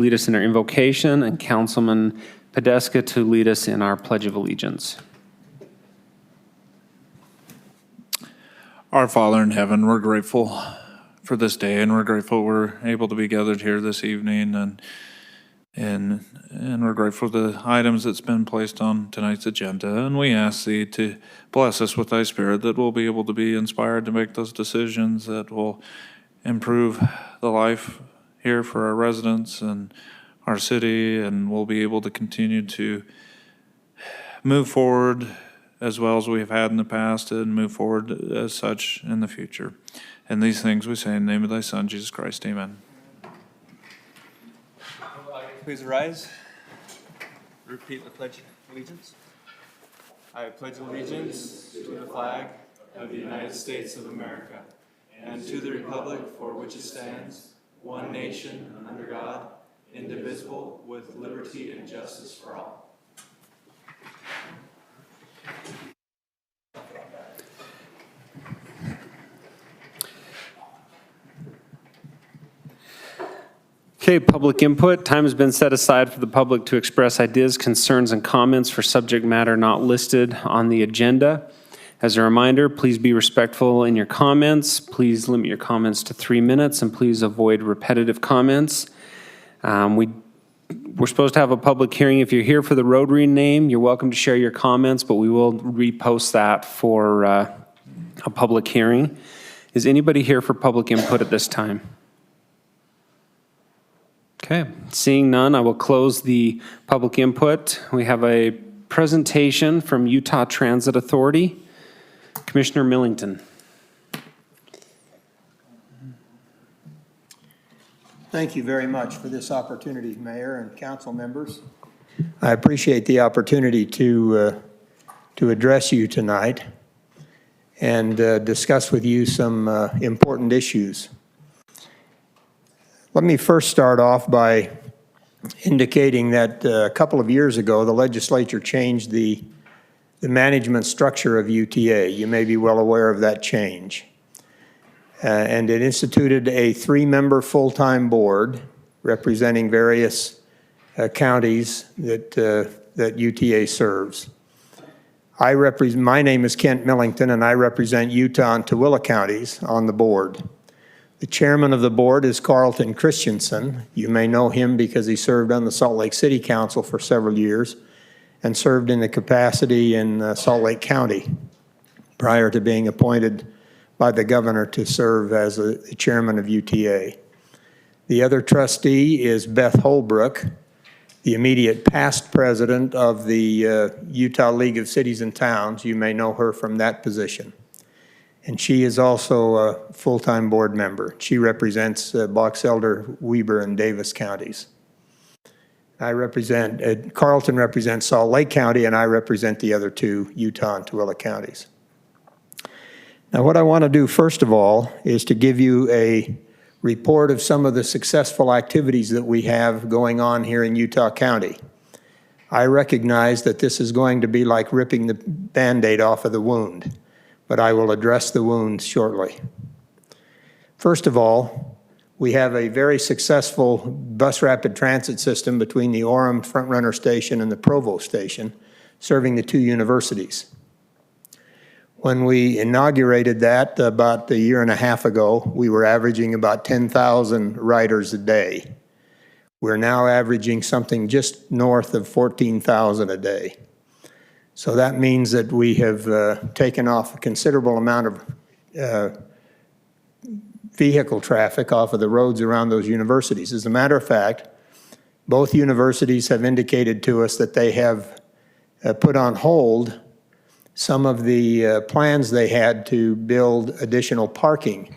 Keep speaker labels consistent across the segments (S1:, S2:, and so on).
S1: lead us in our invocation, and Councilman Podeska to lead us in our Pledge of Allegiance.
S2: Our Father in heaven, we're grateful for this day, and we're grateful we're able to be gathered here this evening, and we're grateful for the items that's been placed on tonight's agenda. And we ask Thee to bless us with Thy Spirit, that we'll be able to be inspired to make those decisions that will improve the life here for our residents and our city, and we'll be able to continue to move forward as well as we have had in the past, and move forward as such in the future. And these things we say in the name of Thy Son, Jesus Christ. Amen.
S3: Please rise. Repeat the Pledge of Allegiance. I pledge allegiance to the flag of the United States of America and to the republic for which it stands, one nation, under God, indivisible, with liberty and justice for all.
S1: Okay, public input. Time has been set aside for the public to express ideas, concerns, and comments for subject matter not listed on the agenda. As a reminder, please be respectful in your comments. Please limit your comments to 3 minutes, and please avoid repetitive comments. We're supposed to have a public hearing. If you're here for the road rename, you're welcome to share your comments, but we will repost that for a public hearing. Is anybody here for public input at this time? Okay, seeing none, I will close the public input. We have a presentation from Utah Transit Authority. Commissioner Millington.
S4: Thank you very much for this opportunity, Mayor and council members. I appreciate the opportunity to address you tonight and discuss with you some important issues. Let me first start off by indicating that a couple of years ago, the legislature changed the management structure of UTA. You may be well aware of that change. And it instituted a 3-member full-time board representing various counties that UTA serves. My name is Kent Millington, and I represent Utah and Tooele counties on the board. The chairman of the board is Carlton Christensen. You may know him because he served on the Salt Lake City Council for several years and served in the capacity in Salt Lake County prior to being appointed by the governor to serve as the chairman of UTA. The other trustee is Beth Holbrook, the immediate past president of the Utah League of Cities and Towns. You may know her from that position. And she is also a full-time board member. She represents Box Elder, Weber, and Davis counties. Carlton represents Salt Lake County, and I represent the other 2, Utah and Tooele counties. Now, what I want to do first of all is to give you a report of some of the successful activities that we have going on here in Utah County. I recognize that this is going to be like ripping the Band-Aid off of the wound, but I will address the wound shortly. First of all, we have a very successful bus rapid transit system between the Orem Front Runner Station and the Provo Station, serving the 2 universities. When we inaugurated that about a year and a half ago, we were averaging about 10,000 riders a day. We're now averaging something just north of 14,000 a day. So that means that we have taken off a considerable amount of vehicle traffic off of the roads around those universities. As a matter of fact, both universities have indicated to us that they have put on hold some of the plans they had to build additional parking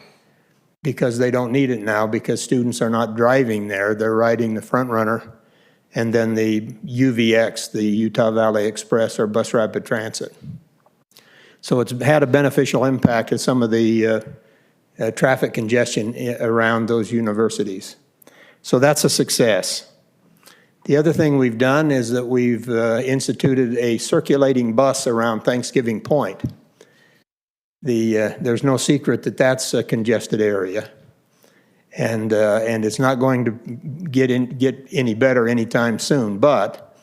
S4: because they don't need it now because students are not driving there. They're riding the Front Runner and then the UVX, the Utah Valley Express, or Bus Rapid Transit. So it's had a beneficial impact on some of the traffic congestion around those universities. So that's a success. The other thing we've done is that we've instituted a circulating bus around Thanksgiving Point. There's no secret that that's a congested area. and it's not going to get any better anytime soon. But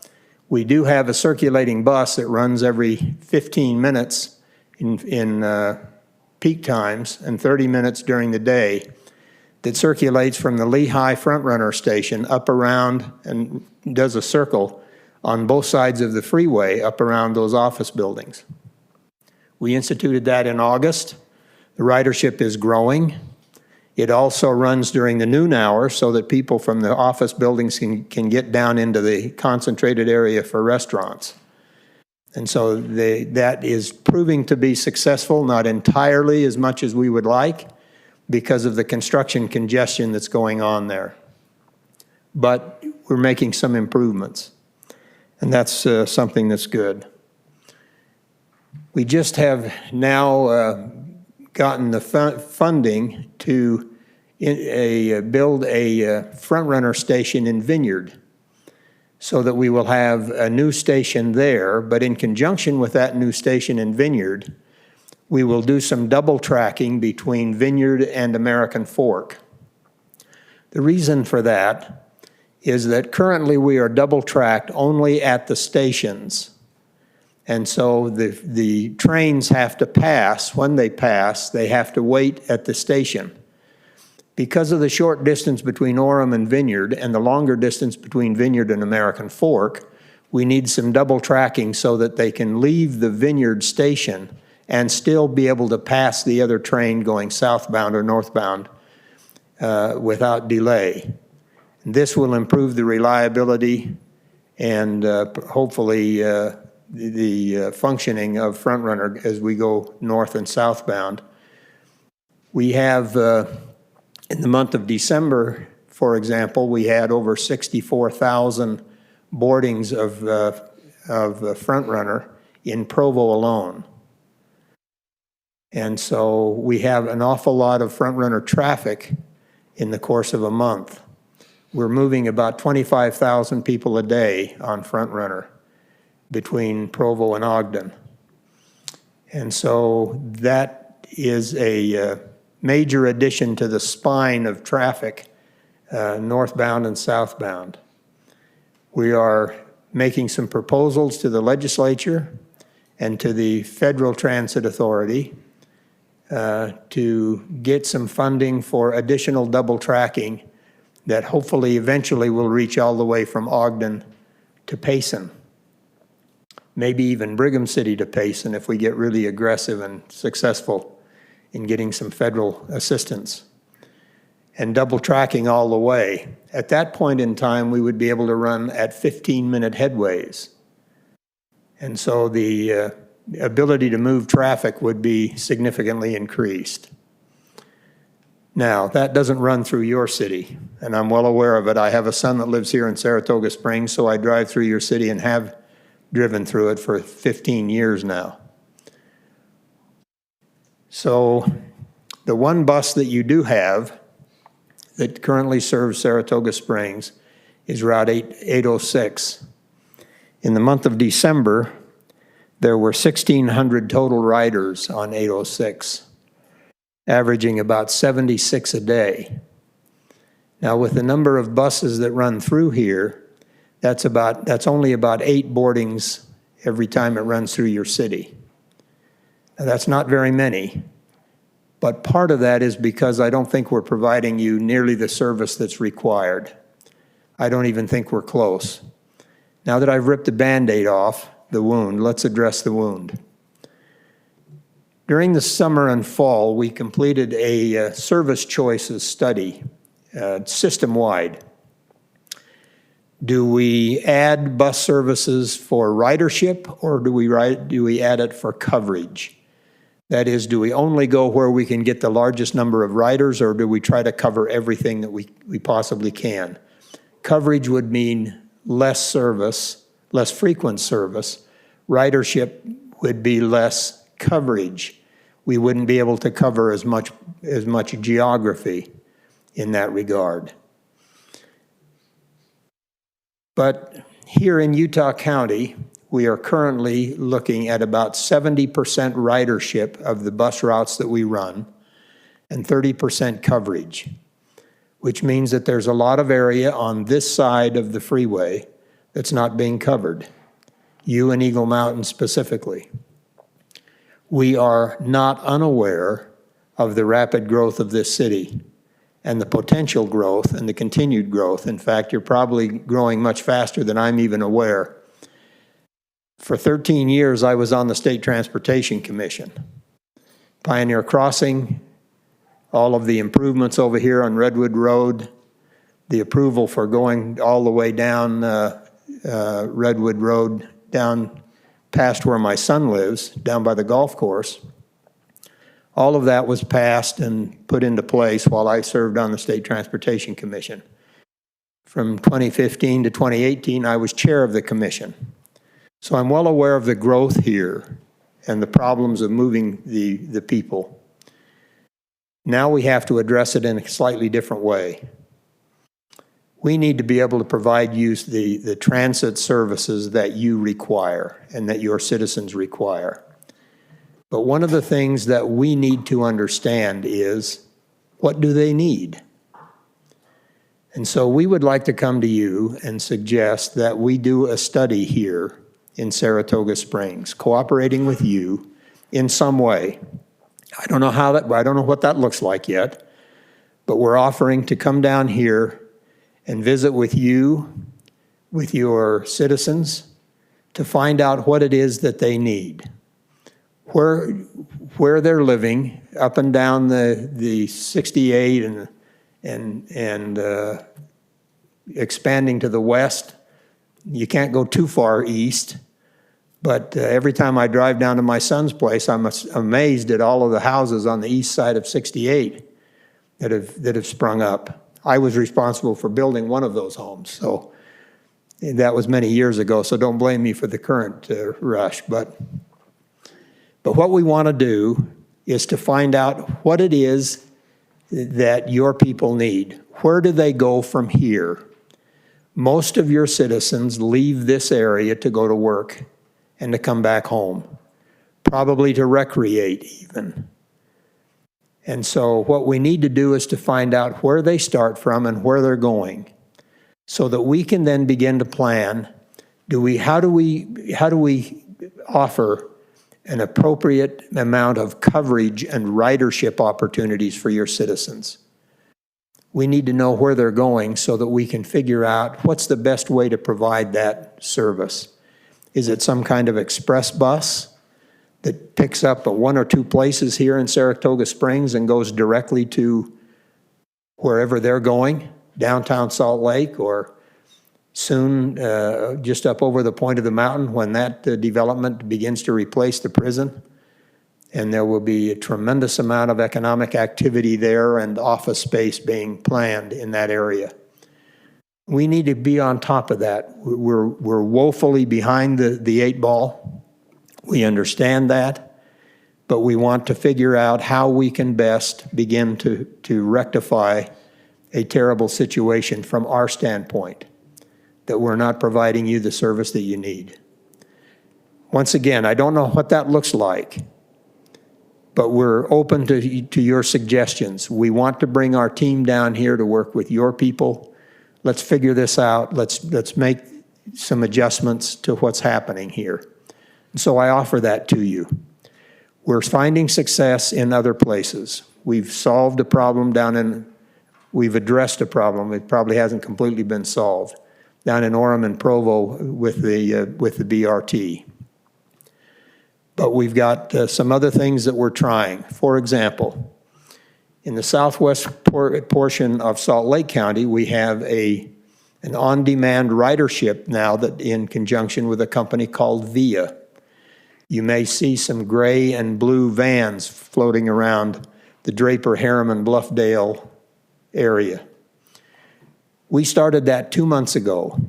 S4: we do have a circulating bus that runs every 15 minutes in peak times and 30 minutes during the day that circulates from the Lehigh Frontrunner station up around and does a circle on both sides of the freeway up around those office buildings. We instituted that in August. The ridership is growing. It also runs during the noon hour so that people from the office buildings can get down into the concentrated area for restaurants. And so that is proving to be successful, not entirely as much as we would like because of the construction congestion that's going on there. But we're making some improvements, and that's something that's good. We just have now gotten the funding to build a front-runner station in Vineyard so that we will have a new station there, but in conjunction with that new station in Vineyard, we will do some double tracking between Vineyard and American Fork. The reason for that is that currently we are double tracked only at the stations. And so the trains have to pass. When they pass, they have to wait at the station. Because of the short distance between Orem and Vineyard and the longer distance between Vineyard and American Fork, we need some double tracking so that they can leave the Vineyard station and still be able to pass the other train going southbound or northbound without delay. And this will improve the reliability and hopefully the functioning of Frontrunner as we go north and southbound. We have, in the month of December, for example, we had over 64,000 boardings of Frontrunner in Provo alone. And so we have an awful lot of Frontrunner traffic in the course of a month. We're moving about 25,000 people a day on Frontrunner between Provo and Ogden. And so that is a major addition to the spine of traffic, northbound and southbound. We are making some proposals to the legislature and to the Federal Transit Authority to get some funding for additional double tracking that hopefully eventually will reach all the way from Ogden to Payson. Maybe even Brigham City to Payson if we get really aggressive and successful in getting some federal assistance. And double tracking all the way. At that point in time, we would be able to run at 15-minute headways. And so the ability to move traffic would be significantly increased. Now, that doesn't run through your city, and I'm well aware of it. I have a son that lives here in Saratoga Springs, so I drive through your city and have driven through it for 15 years now. So the one bus that you do have that currently serves Saratoga Springs is Route 806. In the month of December, there were 1,600 total riders on 806, averaging about 76 a day. Now, with the number of buses that run through here, that's only about 8 boardings every time it runs through your city. Now, that's not very many, but part of that is because I don't think we're providing you nearly the service that's required. I don't even think we're close. Now that I've ripped the Band-Aid off the wound, let's address the wound. During the summer and fall, we completed a service choices study, system-wide. Do we add bus services for ridership, or do we add it for coverage? That is, do we only go where we can get the largest number of riders, or do we try to cover everything that we possibly can? Coverage would mean less service, less frequent service. Ridership would be less coverage. We wouldn't be able to cover as much geography in that regard. But here in Utah County, we are currently looking at about 70% ridership of the bus routes that we run and 30% coverage. which means that there's a lot of area on this side of the freeway that's not being covered, you and Eagle Mountain specifically. We are not unaware of the rapid growth of this city and the potential growth and the continued growth. In fact, you're probably growing much faster than I'm even aware. For 13 years, I was on the State Transportation Commission. Pioneer Crossing, all of the improvements over here on Redwood Road, the approval for going all the way down Redwood Road, down past where my son lives, down by the golf course. All of that was passed and put into place while I served on the State Transportation Commission. From 2015 to 2018, I was chair of the commission. So I'm well aware of the growth here and the problems of moving the people. Now we have to address it in a slightly different way. We need to be able to provide you the transit services that you require and that your citizens require. But one of the things that we need to understand is, what do they need? And so we would like to come to you and suggest that we do a study here in Saratoga Springs, cooperating with you in some way. I don't know what that looks like yet, but we're offering to come down here and visit with you, with your citizens, to find out what it is that they need. Where they're living, up and down the 68 and expanding to the west. You can't go too far east, but every time I drive down to my son's place, I'm amazed at all of the houses on the east side of 68 that have sprung up. I was responsible for building one of those homes, so that was many years ago, so don't blame me for the current rush. But what we want to do is to find out what it is that your people need. Where do they go from here? Most of your citizens leave this area to go to work and to come back home, probably to recreate even. And so what we need to do is to find out where they start from and where they're going, so that we can then begin to plan, how do we offer an appropriate amount of coverage and ridership opportunities for your citizens. We need to know where they're going so that we can figure out what's the best way to provide that service. Is it some kind of express bus that picks up at one or two places here in Saratoga Springs and goes directly to wherever they're going, downtown Salt Lake, or soon just up over the point of the mountain when that development begins to replace the prison? And there will be a tremendous amount of economic activity there and office space being planned in that area. We need to be on top of that. We're woefully behind the eight ball. We understand that, but we want to figure out how we can best begin to rectify a terrible situation from our standpoint, that we're not providing you the service that you need. Once again, I don't know what that looks like, but we're open to your suggestions. We want to bring our team down here to work with your people. Let's figure this out. Let's make some adjustments to what's happening here. So I offer that to you. We're finding success in other places. We've solved a problem we've addressed a problem. It probably hasn't completely been solved down in Orem and Provo with the BRT. But we've got some other things that we're trying. For example, in the southwest portion of Salt Lake County, we have an on-demand ridership now that in conjunction with a company called VIA. You may see some gray and blue vans floating around the Draper, Harriman, Bluffdale area. We started that 2 months ago,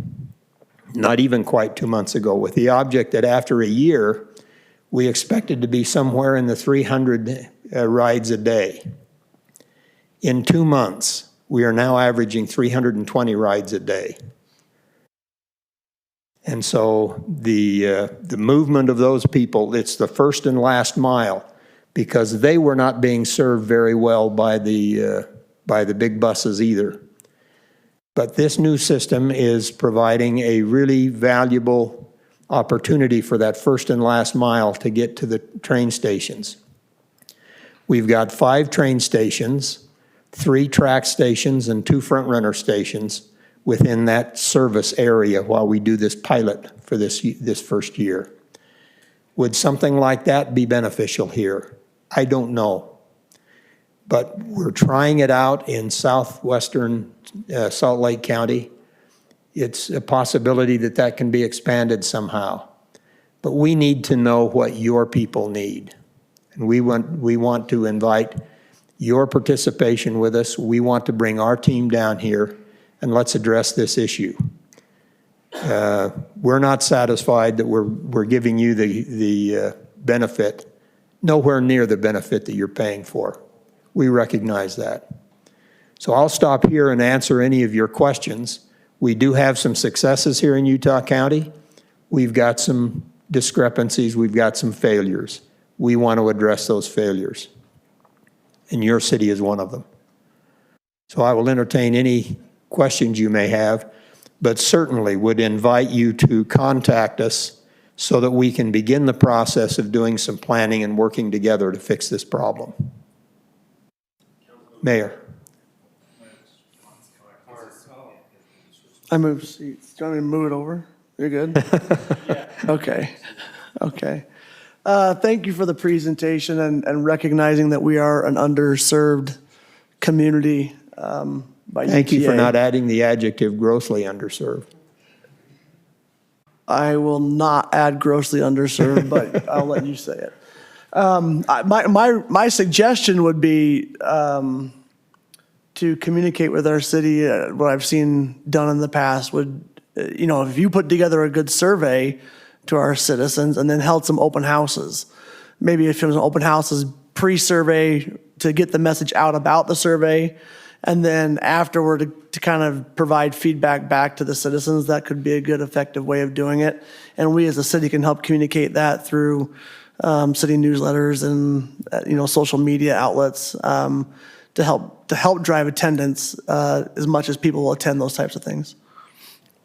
S4: not even quite 2 months ago, with the object that after a year, we expected to be somewhere in the 300 rides a day. In 2 months, we are now averaging 320 rides a day. And so the movement of those people, it's the first and last mile, because they were not being served very well by the by the big buses either. But this new system is providing a really valuable opportunity for that first and last mile to get to the train stations. We've got 5 train stations, 3 track stations, and 2 front runner stations within that service area while we do this pilot for this first year. Would something like that be beneficial here? I don't know. But we're trying it out in southwestern Salt Lake County. It's a possibility that that can be expanded somehow. But we need to know what your people need. And we want to invite your participation with us. We want to bring our team down here and let's address this issue. We're not satisfied that we're giving you the benefit, nowhere near the benefit that you're paying for. We recognize that. So I'll stop here and answer any of your questions. We do have some successes here in Utah County. We've got some discrepancies. We've got some failures. We want to address those failures. And your city is one of them. So I will entertain any questions you may have, but certainly would invite you to contact us so that we can begin the process of doing some planning and working together to fix this problem. Mayor.
S5: I moved seats. Do you want me to move it over? You're good? Okay. Okay. Thank you for the presentation and recognizing that we are an underserved community by
S4: Thank you for
S5: UTA.
S4: not adding the adjective grossly underserved.
S5: I will not add grossly underserved, but I'll let you say it. My suggestion would be to communicate with our city. What I've seen done in the past would, if you put together a good survey to our citizens and then held some open houses. Maybe if it was an open houses pre-survey to get the message out about the survey, and then afterward to kind of provide feedback back to the citizens, that could be a good, effective way of doing it. And we as a city can help communicate that through city newsletters and social media outlets to help drive attendance as much as people will attend those types of things.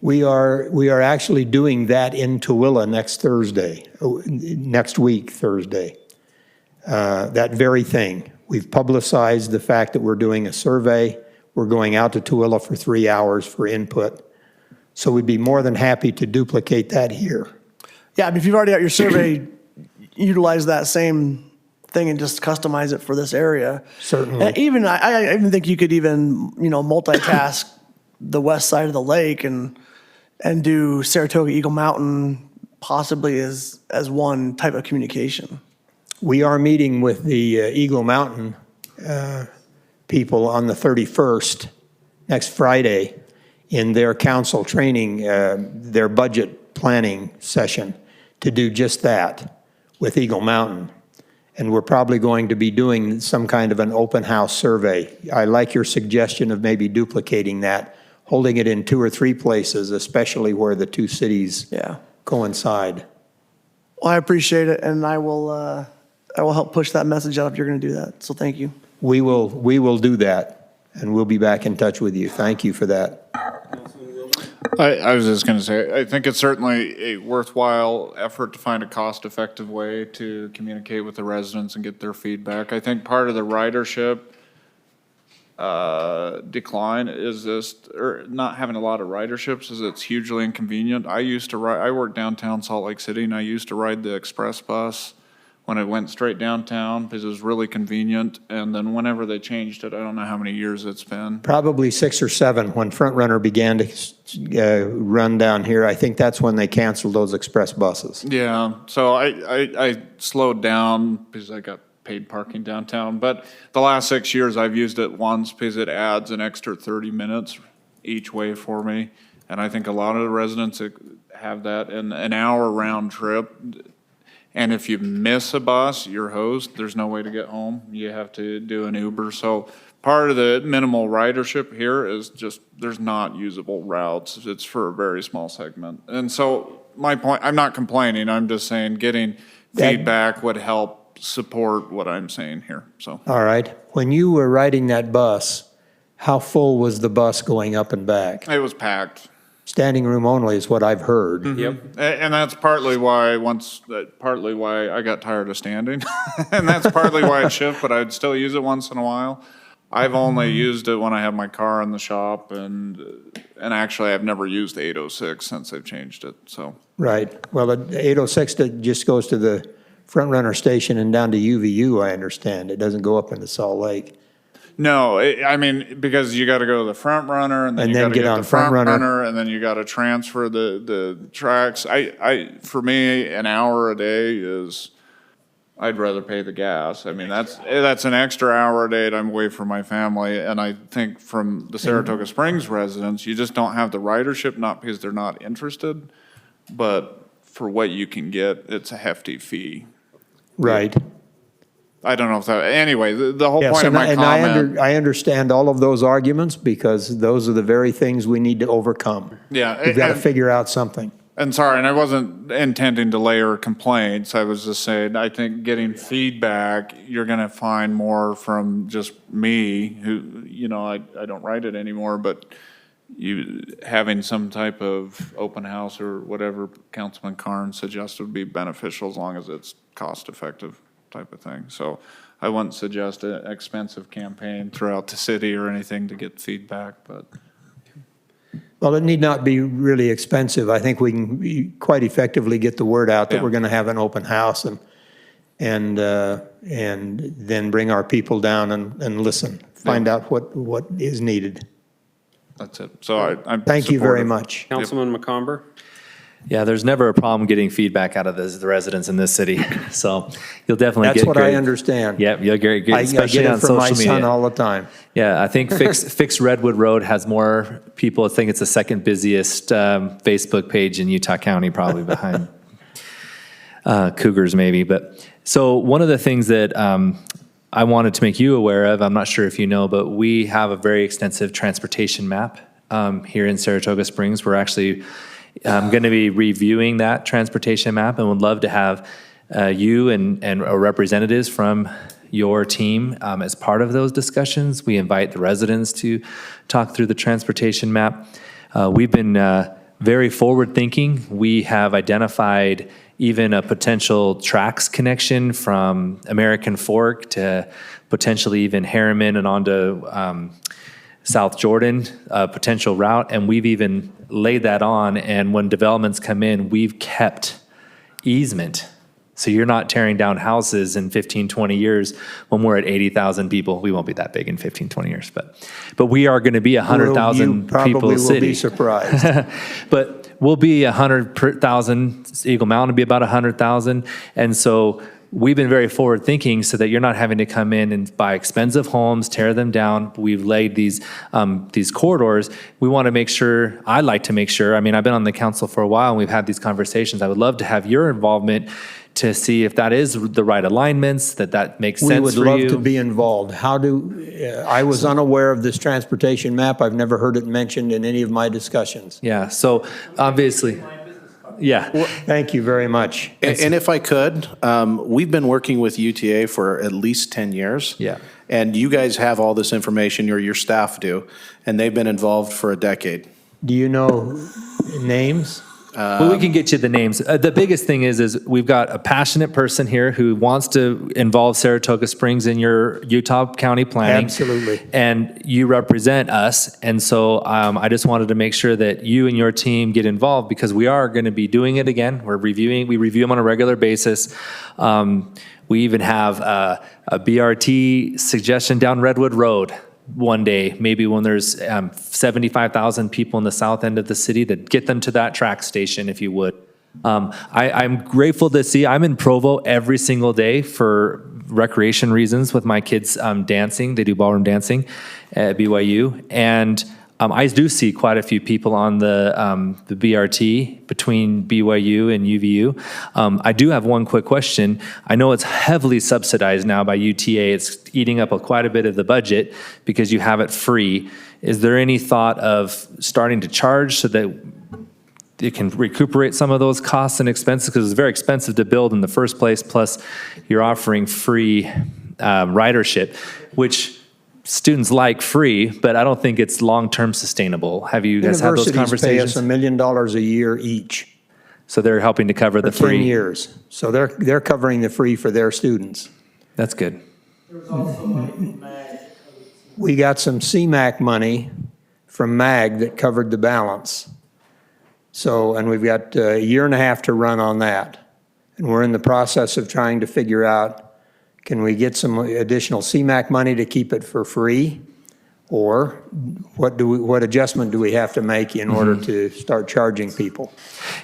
S4: We are actually doing that in Tooele next week, Thursday. That very thing. We've publicized the fact that we're doing a survey. We're going out to Tooele for 3 hours for input. So we'd be more than happy to duplicate that here.
S5: Yeah, I mean, if you've already got your survey, utilize that same thing and just customize it for this area.
S4: Certainly.
S5: And I even think you could even, multitask the west side of the lake and do Saratoga Eagle Mountain possibly as one type of communication.
S4: We are meeting with the Eagle Mountain people on the 31st, next Friday, in their council training, their budget planning session to do just that with Eagle Mountain. And we're probably going to be doing some kind of an open house survey. I like your suggestion of maybe duplicating that, holding it in 2 or 3 places, especially where the 2 cities coincide.
S5: Well, I appreciate it, and I will help push that message out if you're going to do that. So thank you.
S4: We will do that, and we'll be back in touch with you. Thank you for that.
S2: I was just going to say, I think it's certainly a worthwhile effort to find a cost-effective way to communicate with the residents and get their feedback. I think part of the ridership decline is just, or not having a lot of riderships, is it's hugely inconvenient. I worked downtown Salt Lake City, and I used to ride the express bus when it went straight downtown because it was really convenient. And then whenever they changed it, I don't know how many years it's been.
S4: Probably 6 or 7 when Front Runner began to run down here. I think that's when they canceled those express buses.
S2: Yeah, so I slowed down because I got paid parking downtown. But the last 6 years, I've used it once because it adds an extra 30 minutes each way for me. And I think a lot of the residents have that in an hour round trip. And if you miss a bus, you're hosed. There's no way to get home. You have to do an Uber. So part of the minimal ridership here is just there's not usable routes. It's for a very small segment. And so my point, I'm not complaining. I'm just saying getting feedback would help support what I'm saying here. So
S4: All right. When you were riding that bus, How full was the bus going up and back?
S2: It was packed.
S4: Standing room only is what I've heard.
S1: Yep.
S2: And that's partly why I got tired of standing. And that's partly why it shifted, but I'd still use it once in a while. I've only used it when I have my car in the shop, and actually I've never used the 806 since they've changed it, so.
S4: Right. Well, the 806 just goes to the front runner station and down to UVU, I understand. It doesn't go up into Salt Lake.
S2: No, I mean, because you gotta go to the front runner, and then
S4: And
S2: you
S4: then
S2: gotta
S4: get
S2: get
S4: on
S2: the
S4: front
S2: front
S4: runner.
S2: runner, and then you gotta transfer the tracks. For me, an hour a day is, I'd rather pay the gas. I mean, that's an extra hour a day that I'm away from my family, and I think from the Saratoga Springs residents, you just don't have the ridership, not because they're not interested, but for what you can get, it's a hefty fee.
S4: Right.
S2: I don't know if that, anyway, the whole
S4: Yes,
S2: point of my comment.
S4: I understand all of those arguments because those are the very things we need to overcome.
S2: Yeah.
S4: We've got to
S2: and-
S4: figure out something.
S2: And sorry, and I wasn't intending to layer complaints. I was just saying, I think getting feedback, you're going to find more from just me, who, I don't write it anymore, but you having some type of open house or whatever Councilman Karn suggested would be beneficial as long as it's cost effective type of thing. So I wouldn't suggest an expensive campaign throughout the city or anything to get feedback, but.
S4: Well, it need not be really expensive. I think we can quite effectively get the word out that
S2: Yeah.
S4: we're going to have an open house and then bring our people down and listen, find out what is needed.
S2: That's it. So I'm
S4: Thank you very
S2: supportive.
S4: much.
S1: Councilman McComber?
S6: Yeah, there's never a problem getting feedback out of the residents in this city. So you'll definitely
S4: That's
S6: get
S4: what
S6: great.
S4: I understand.
S6: Yep, you'll get,
S4: I
S6: especially
S4: get
S6: on
S4: it from my
S6: social
S4: son
S6: media.
S4: all the time.
S6: Yeah, I think Fix Redwood Road has more people. I think it's the second busiest Facebook page in Utah County, probably behind Cougars maybe. But so one of the things that I wanted to make you aware of, I'm not sure if you know, but we have a very extensive transportation map here in Saratoga Springs. We're actually going to be reviewing that transportation map and would love to have you and representatives from your team as part of those discussions. We invite the residents to talk through the transportation map. We've been very forward-thinking. We have identified even a potential tracks connection from American Fork to potentially even Harriman and onto South Jordan, potential route, and we've even laid that on, and when developments come in, we've kept easement. So you're not tearing down houses in 15, 20 years when we're at 80,000 people. We won't be that big in 15, 20 years, but we are going to be a 100,000
S4: You probably
S6: people
S4: will
S6: city.
S4: be surprised.
S6: But we'll be 100,000. Eagle Mountain will be about 100,000. And so we've been very forward thinking so that you're not having to come in and buy expensive homes, tear them down. We've laid these corridors. We want to make sure, I like to make sure, I mean, I've been on the council for a while and we've had these conversations. I would love to have your involvement to see if that is the right alignments, that makes
S4: We
S6: sense
S4: would
S6: for
S4: love
S6: you.
S4: to be involved. I was unaware of this transportation map. I've never heard it mentioned in any of my discussions.
S6: Yeah, so obviously, yeah.
S4: Thank you very much.
S7: And if I could, we've been working with UTA for at least 10 years.
S6: Yeah.
S7: And you guys have all this information, or your staff do, and they've been involved for a decade.
S4: Do you know names?
S6: Well, we can get you the names. The biggest thing is we've got a passionate person here who wants to involve Saratoga Springs in your Utah County planning.
S4: Absolutely.
S6: And you represent us. And so I just wanted to make sure that you and your team get involved because we are going to be doing it again. We review them on a regular basis. We even have a BRT suggestion down Redwood Road one day, maybe when there's 75,000 people in the south end of the city, that get them to that track station, if you would. I'm grateful to see, I'm in Provo every single day for recreation reasons with my kids dancing. They do ballroom dancing at BYU. And I do see quite a few people on the BRT between BYU and UVU. I do have one quick question. I know it's heavily subsidized now by UTA. It's eating up quite a bit of the budget because you have it free. Is there any thought of starting to charge so that you can recuperate some of those costs and expenses? Because it's very expensive to build in the first place, plus you're offering free ridership, which students like free, but I don't think it's long-term sustainable. Have you guys had those
S4: Universities pay us
S6: conversations?
S4: $1 million a year each
S6: So they're helping to cover the
S4: for 10
S6: free.
S4: years. So they're covering the free for their students.
S6: That's good.
S4: We got some CMAQ money from MAG that covered the balance. So, and we've got a year and a half to run on that. And we're in the process of trying to figure out, can we get some additional CMAQ money to keep it for free? Or what adjustment do we have to make in order to start charging people?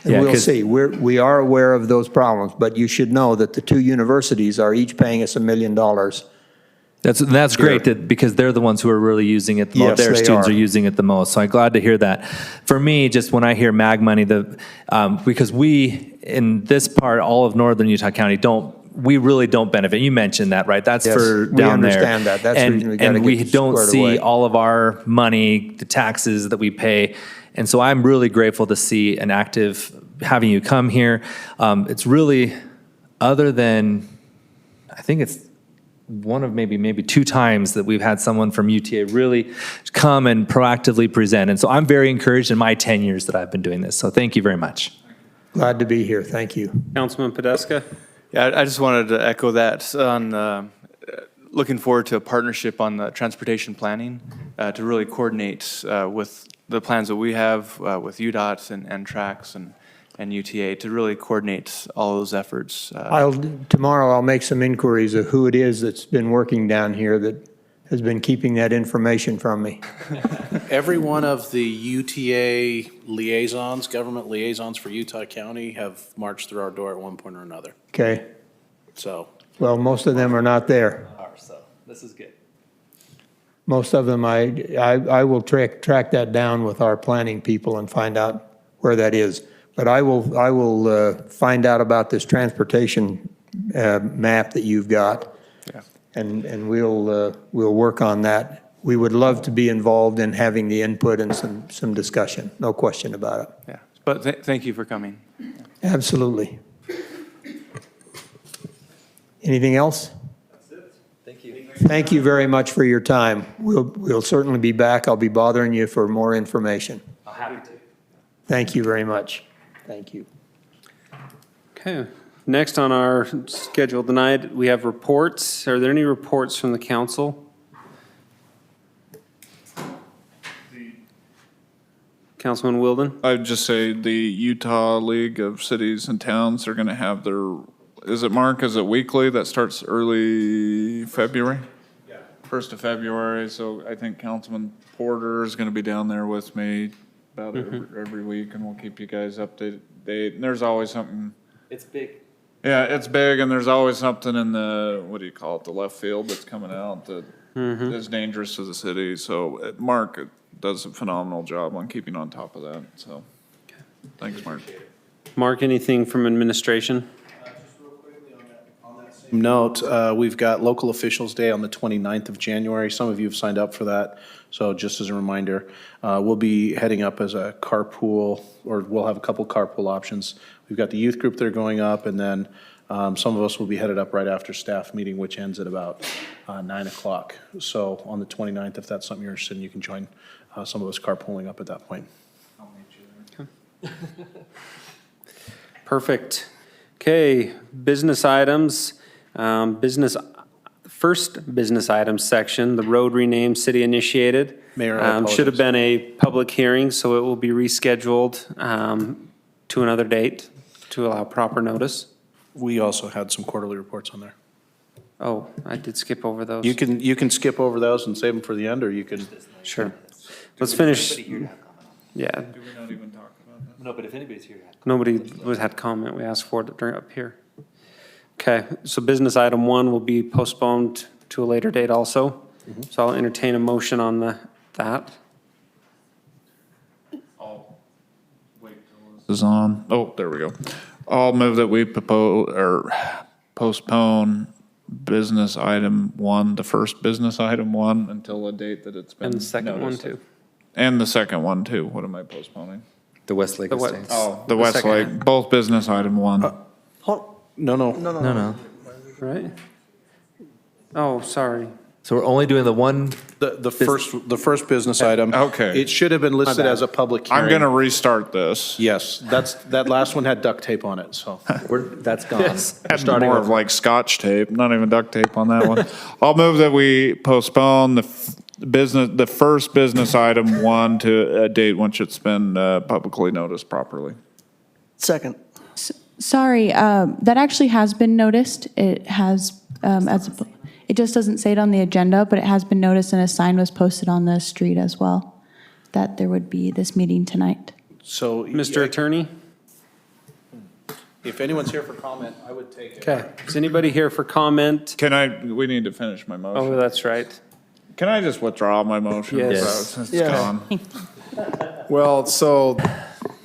S4: And
S6: Yeah,
S4: we'll
S6: 'cause-
S4: see. We are aware of those problems, but you should know that the two universities are each paying us $1 million.
S6: That's great because they're the ones who are really using it the most.
S4: Yes,
S6: Their
S4: they
S6: students
S4: are.
S6: are using it the most. So I'm glad to hear that. For me, just when I hear MAG money, because we, in this part, all of northern Utah County, we really don't benefit. You mentioned that, right? That's
S4: Yes,
S6: for
S4: we
S6: down there.
S4: understand that. That's the reason we gotta
S6: And we
S4: get
S6: don't
S4: squared
S6: see
S4: away.
S6: all of our money, the taxes that we pay. And so I'm really grateful to see an active, having you come here. It's really, other than, I think it's one of maybe two times that we've had someone from UTA really come and proactively present. And so I'm very encouraged in my 10 years that I've been doing this. So thank you very much.
S4: Glad to be here. Thank you.
S1: Councilman Podeska?
S3: Yeah, I just wanted to echo that on looking forward to a partnership on the transportation planning to really coordinate with the plans that we have with UDOT and TRAX and UTA to really coordinate all those efforts.
S4: Tomorrow I'll make some inquiries of who it is that's been working down here that has been keeping that information from me.
S7: Every one of the UTA liaisons, government liaisons for Utah County have marched through our door at one point or another.
S4: Okay?
S7: So
S4: Well, most of them are not there.
S6: So this is good.
S4: Most of them, I will track that down with our planning people and find out where that is. But I will find out about this transportation map that you've got.
S3: Yeah.
S4: And we'll work on that. We would love to be involved in having the input and some discussion, no question about it.
S3: Yeah, but thank you for coming.
S4: Absolutely. Anything else?
S6: Thank you.
S4: Thank you very much for your time. We'll certainly be back. I'll be bothering you for more information.
S6: I'm happy to.
S4: Thank you very much. Thank you.
S1: Okay. Next on our schedule tonight, we have reports. Are there any reports from the council? Councilman Wilden?
S2: I'd just say the Utah League of Cities and Towns are gonna have their, is it Mark, is it weekly? That starts early February? Yeah. 1st of February, so I think Councilman Porter is gonna be down there with me about every week, and we'll keep you guys updated. And there's always something.
S6: It's big.
S2: Yeah, it's big, and there's always something in the, what do you call it, the left field that's coming out that is dangerous to the city. So Mark does a phenomenal job on keeping on top of that, so. Thanks, Mark.
S1: Mark, anything from administration?
S7: note, we've got Local Officials Day on the 29th of January. Some of you have signed up for that. So just as a reminder, we'll be heading up as a carpool, or we'll have a couple carpool options. We've got the youth group that are going up, and then some of us will be headed up right after staff meeting, which ends at about 9 o'clock. So on the 29th, if that's something you're interested in, you can join some of us carpooling up at that point.
S1: Perfect. Okay, business items. First business items section, the road rename city initiated.
S7: Mayor, I
S1: Should have
S7: apologize.
S1: been a public hearing, so it will be rescheduled to another date to allow proper notice.
S7: We also had some quarterly reports on there.
S1: Oh, I did skip over those.
S7: You can skip over those and save them for the end, or you can.
S1: Sure. Let's finish. Yeah,
S2: Do we not even talk about that?
S6: No, but if anybody's here.
S1: nobody had comment. We asked for it during up here. Okay, so business item 1 will be postponed to a later date also. So I'll entertain a motion on that.
S2: I'll wait till this is on. Oh, there we go. I'll move that we postpone business item 1, the first business item 1, until a date that it's been
S1: And the second one
S2: noticed.
S1: too.
S2: And the second one too. What am I postponing?
S6: The Westlake
S1: The what?
S6: Estates.
S2: Oh, the
S1: The second
S2: Westlake, both business item 1.
S7: No.
S6: No.
S1: Right? Oh, sorry.
S6: So we're only doing the one,
S7: The first business item.
S2: Okay.
S7: It should have been listed as a public hearing.
S2: I'm going to restart this.
S7: Yes, that last one had duct tape on it, so.
S6: that's gone. We're
S2: Had
S6: starting
S2: more
S6: over.
S2: of like Scotch tape, not even duct tape on that one. I'll move that we postpone the first business item 1 to a date once it's been publicly noticed properly.
S5: Second.
S8: Sorry, that actually has been noticed. It has, it just doesn't say it on the agenda, but it has been noticed and a sign was posted on the street as well, that there would be this meeting tonight.
S7: So.
S1: Mr. Attorney?
S7: If anyone's here for comment, I would take it.
S1: Okay. Is anybody here for comment?
S2: We need to finish my motion.
S1: Oh, that's right.
S2: Can I just withdraw my motion?
S1: Yes.
S2: It's
S5: Yes.
S2: gone.
S9: Well, so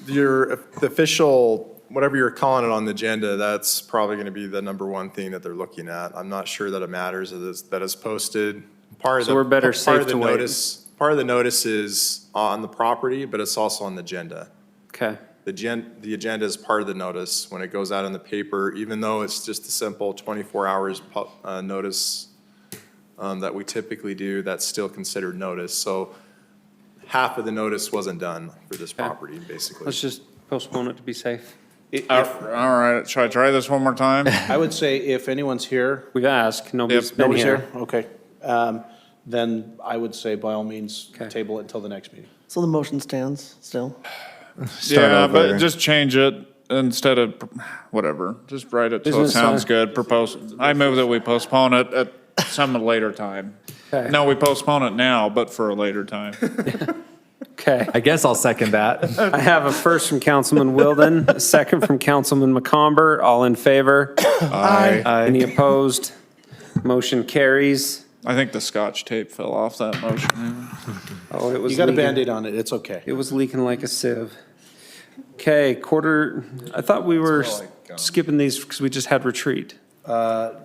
S9: the official, whatever you're calling it on the agenda, that's probably going to be the number one thing that they're looking at. I'm not sure that it matters that it's posted.
S1: So we're better safe to wait.
S9: Part of the notice is on the property, but it's also on the agenda.
S1: Okay.
S9: The agenda is part of the notice. When it goes out in the paper, even though it's just a simple 24 hours notice that we typically do, that's still considered notice. So half of the notice wasn't done for this property, basically.
S1: Let's just postpone it to be safe.
S2: All right, should I try this one more time?
S7: I would say if anyone's here,
S1: We've asked, nobody's been
S7: nobody's
S1: here.
S7: here, okay. Then I would say by all means,
S1: Okay.
S7: table it until the next meeting.
S5: So the motion stands still?
S2: Yeah,
S6: over.
S2: but just change it instead of, whatever, just write it so it
S1: Business
S2: sounds
S1: sign.
S2: good. I move that we postpone it at some later time.
S1: Okay.
S2: No, we postpone it now, but for a later time.
S1: Okay.
S6: I guess I'll second that.
S1: I have a first from Councilman Wilden, a second from Councilman McComber. All in favor?
S5: Aye.
S1: Any opposed? Motion carries.
S2: I think the Scotch tape fell off that motion.
S1: Oh, it was
S7: You got a
S1: leaking.
S7: Band-Aid on it, it's okay.
S1: It was leaking like a sieve. Okay, I thought we were skipping these because we just had retreat.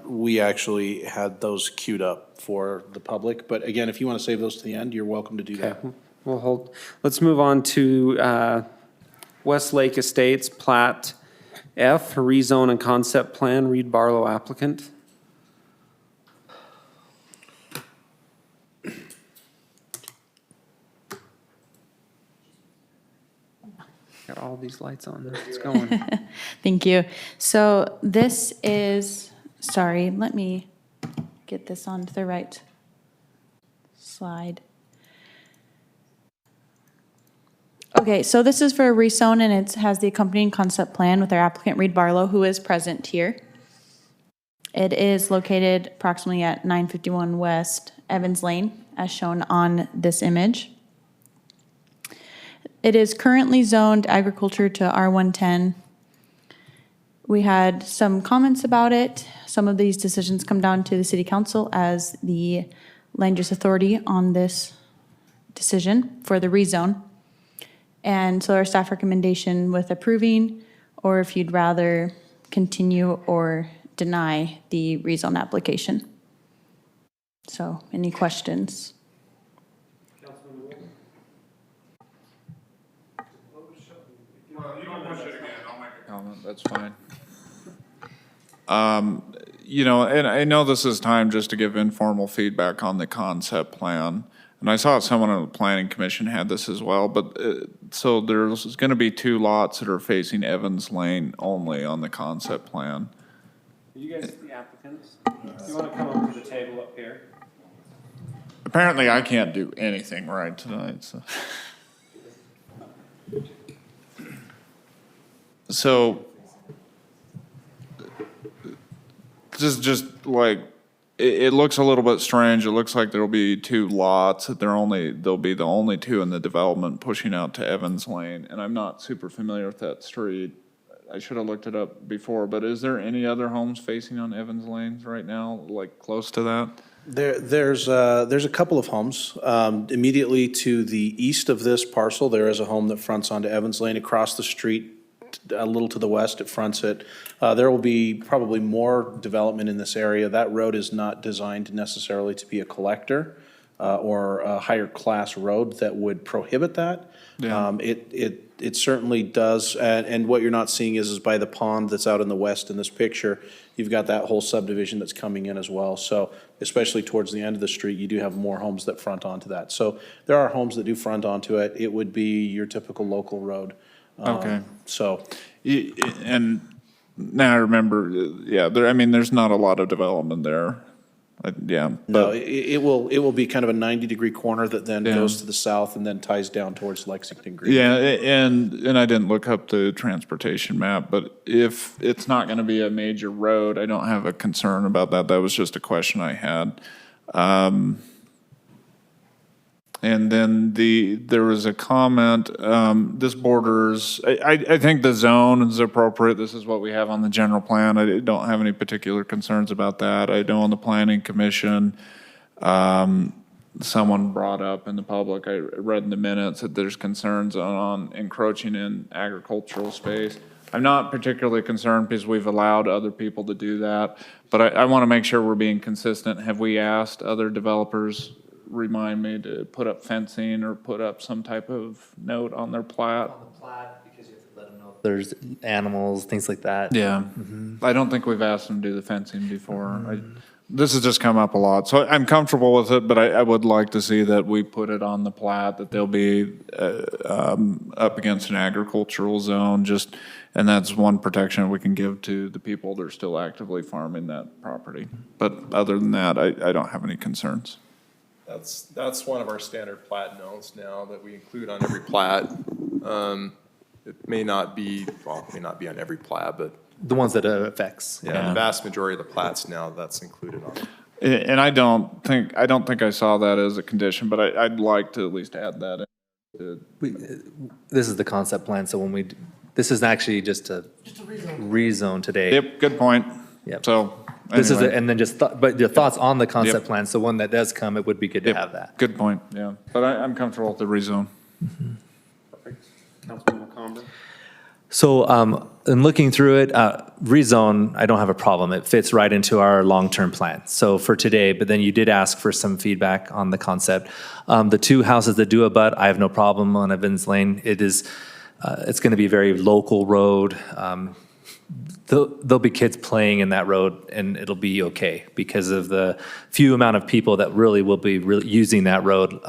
S7: We actually had those queued up for the public, but again, if you want to save those to the end, you're welcome to do
S1: Okay,
S7: that.
S1: we'll hold. Let's move on to Westlake Estates Plat F, rezone and concept plan, Reed Barlow applicant. Got all these lights on. It's going.
S8: Thank you. So this is, sorry, let me get this onto the right slide. Okay, so this is for a rezone and it has the accompanying concept plan with our applicant Reed Barlow, who is present here. It is located approximately at 951 West Evans Lane, as shown on this image. It is currently zoned agriculture to R110. We had some comments about it. Some of these decisions come down to the city council as the land use authority on this decision for the rezone. And so our staff recommendation with approving, or if you'd rather continue or deny the rezone application. So any questions?
S2: Comment, that's fine. You know, and I know this is time just to give informal feedback on the concept plan. And I saw someone on the planning commission had this as well, but, so there's gonna be 2 lots that are facing Evans Lane only on the concept plan.
S1: Are you guys the applicants? You want to come over to the table up here?
S2: Apparently I can't do anything right tonight, so. So, just like, it looks a little bit strange. It looks like there'll be 2 lots. They'll be the only 2 in the development pushing out to Evans Lane. And I'm not super familiar with that street. I should have looked it up before, but is there any other homes facing on Evans Lanes right now, like close to that?
S7: There's a couple of homes. Immediately to the east of this parcel, there is a home that fronts onto Evans Lane. Across the street, a little to the west, it fronts it. There will be probably more development in this area. That road is not designed necessarily to be a collector it certainly does. And what you're not seeing is by the pond that's out in the west in this picture, you've got that whole subdivision that's coming in as well. So especially towards the end of the street, you do have more homes that front onto that. So there are homes that do front onto it. It would be your typical local road.
S2: Okay.
S7: So,
S2: And now I remember, yeah, there's not a lot of development there. Yeah.
S7: no,
S2: but-
S7: it will be kind of a 90-degree corner that then
S2: Yeah.
S7: goes to the south and then ties down towards Lexington Green.
S2: Yeah, and I didn't look up the transportation map, but if it's not gonna be a major road, I don't have a concern about that. That was just a question I had. And then there was a comment, this borders, I think the zone is appropriate. This is what we have on the general plan. I don't have any particular concerns about that. I know on the planning commission, someone brought up in the public, I read in the minutes that there's concerns on encroaching in agricultural space. I'm not particularly concerned because we've allowed other people to do that, but I want to make sure we're being consistent. Have we asked other developers, remind me, to put up fencing or put up some type of note on their plat?
S6: On the plat, because you have to let them know if there's animals, things like that.
S2: Yeah, I don't think we've asked them to do the fencing before. This has just come up a lot, so I'm comfortable with it, but I would like to see that we put it on the plat, that they'll be up against an agricultural zone, and that's one protection we can give to the people that are still actively farming that property. But other than that, I don't have any concerns.
S9: That's one of our standard plat notes now that we include on every plat. It may not be on every plat, but
S6: The ones that it affects.
S9: yeah, the vast majority of the plats now, that's included on it.
S2: And I don't think I saw that as a condition, but I'd like to at least add that in.
S6: This is the concept plan, so this is actually just a rezone today.
S2: Yep, good point.
S6: Yep.
S2: So,
S6: This is,
S2: anyway.
S6: and then but your thoughts on the concept
S2: Yep.
S6: plan, so when that does come, it would be good to
S2: Yep,
S6: have that.
S2: good point, yeah. But I'm comfortable with the rezone.
S1: Councilman McComber?
S6: So, in looking through it, rezone, I don't have a problem. It fits right into our long-term plan. So for today, but then you did ask for some feedback on the concept. The two houses that do abut, I have no problem on Evans Lane. It's going to be a very local road. There'll be kids playing in that road, and it'll be okay because of the few amount of people that really will be using that road.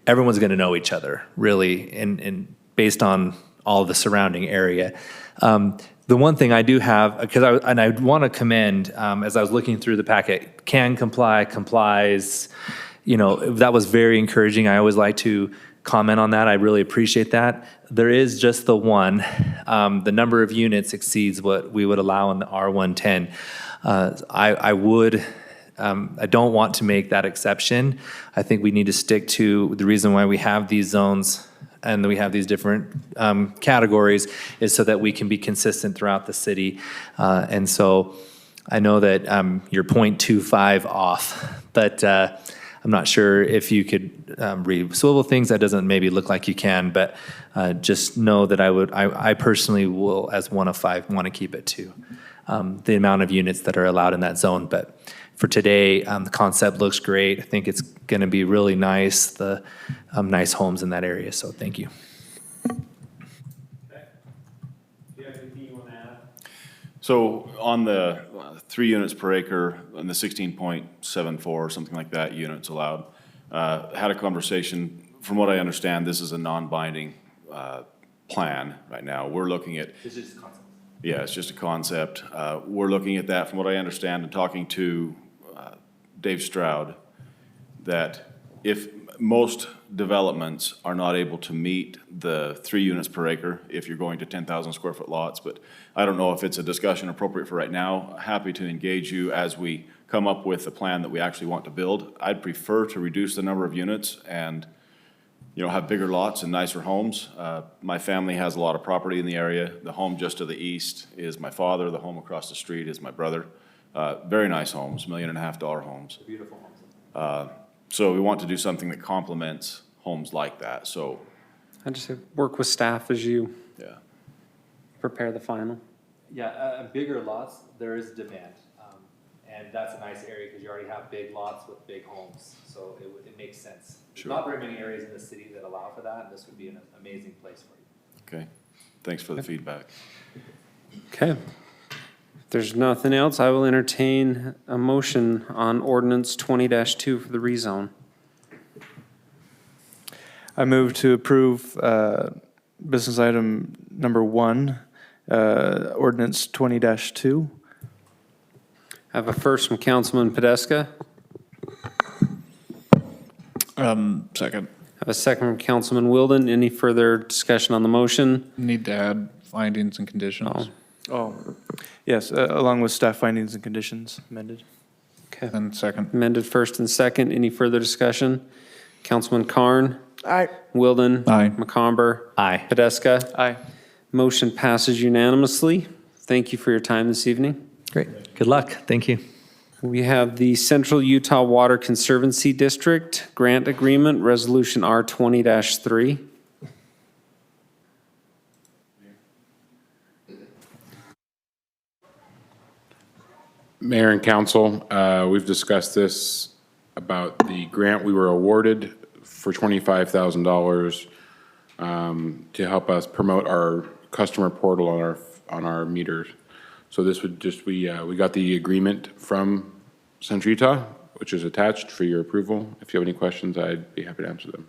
S6: Everyone's going to know each other, really, and based on all the surrounding area. The one thing I do have, and I want to commend, as I was looking through the packet, can comply, complies, that was very encouraging. I always like to comment on that. I really appreciate that. There is just the one, the number of units exceeds what we would allow in the R110. I don't want to make that exception. I think we need to stick to the reason why we have these zones and we have these different categories is so that we can be consistent throughout the city. And so I know that you're 0.25 off, but I'm not sure if you could swivel things. That doesn't maybe look like you can, but just know that I personally will, as one of five, want to keep it to the amount of units that are allowed in that zone. But for today, the concept looks great. I think it's going to be really nice, the nice homes in that area. So thank you.
S1: Do you have anything you want to add?
S10: So on the 3 units per acre, on the 16.74 or something like that, units allowed, had a conversation. From what I understand, this is a non-binding plan right now. We're looking at.
S6: This is concept.
S10: Yeah, it's just a concept. We're looking at that from what I understand and talking to Dave Stroud, that if most developments are not able to meet the 3 units per acre, if you're going to 10,000 square foot lots, but I don't know if it's a discussion appropriate for right now. Happy to engage you as we come up with a plan that we actually want to build. I'd prefer to reduce the number of units and have bigger lots and nicer homes. My family has a lot of property in the area. The home just to the east is my father. The home across the street is my brother. Very nice homes, $1.5 million homes.
S6: Beautiful homes.
S10: So we want to do something that complements homes like that. So,
S1: I just say work with staff as you
S10: yeah.
S1: prepare the final.
S6: Yeah, bigger lots, there is demand. And that's a nice area because you already have big lots with big homes. So it makes sense. There's
S10: Sure.
S6: not very many areas in the city that allow for that, and this would be an amazing place for you.
S10: Okay, thanks for the feedback.
S1: Okay. If there's nothing else, I will entertain a motion on ordinance 20-2 for the rezone.
S3: I move to approve business item number 1, ordinance 20-2.
S1: I have a first from Councilman Podeska.
S2: Second.
S1: I have a second from Councilman Wilden. Any further discussion on the motion?
S2: Need to add findings and conditions.
S3: Oh, yes, along with staff findings and conditions amended.
S1: Okay.
S2: And second.
S1: Amended first and second. Any further discussion? Councilman Carn,
S5: Aye.
S1: Wilden.
S2: Aye.
S1: McComber.
S6: Aye.
S1: Podeska.
S3: Aye.
S1: Motion passes unanimously. Thank you for your time this evening.
S6: Great. Good luck. Thank you.
S1: We have the Central Utah Water Conservancy District Grant Agreement, Resolution R20-3.
S11: Mayor and council, we've discussed this about the grant we were awarded for $25,000 to help us promote our customer portal on our meters. So this would just, we got the agreement from Central Utah, which is attached for your approval. If you have any questions, I'd be happy to answer them.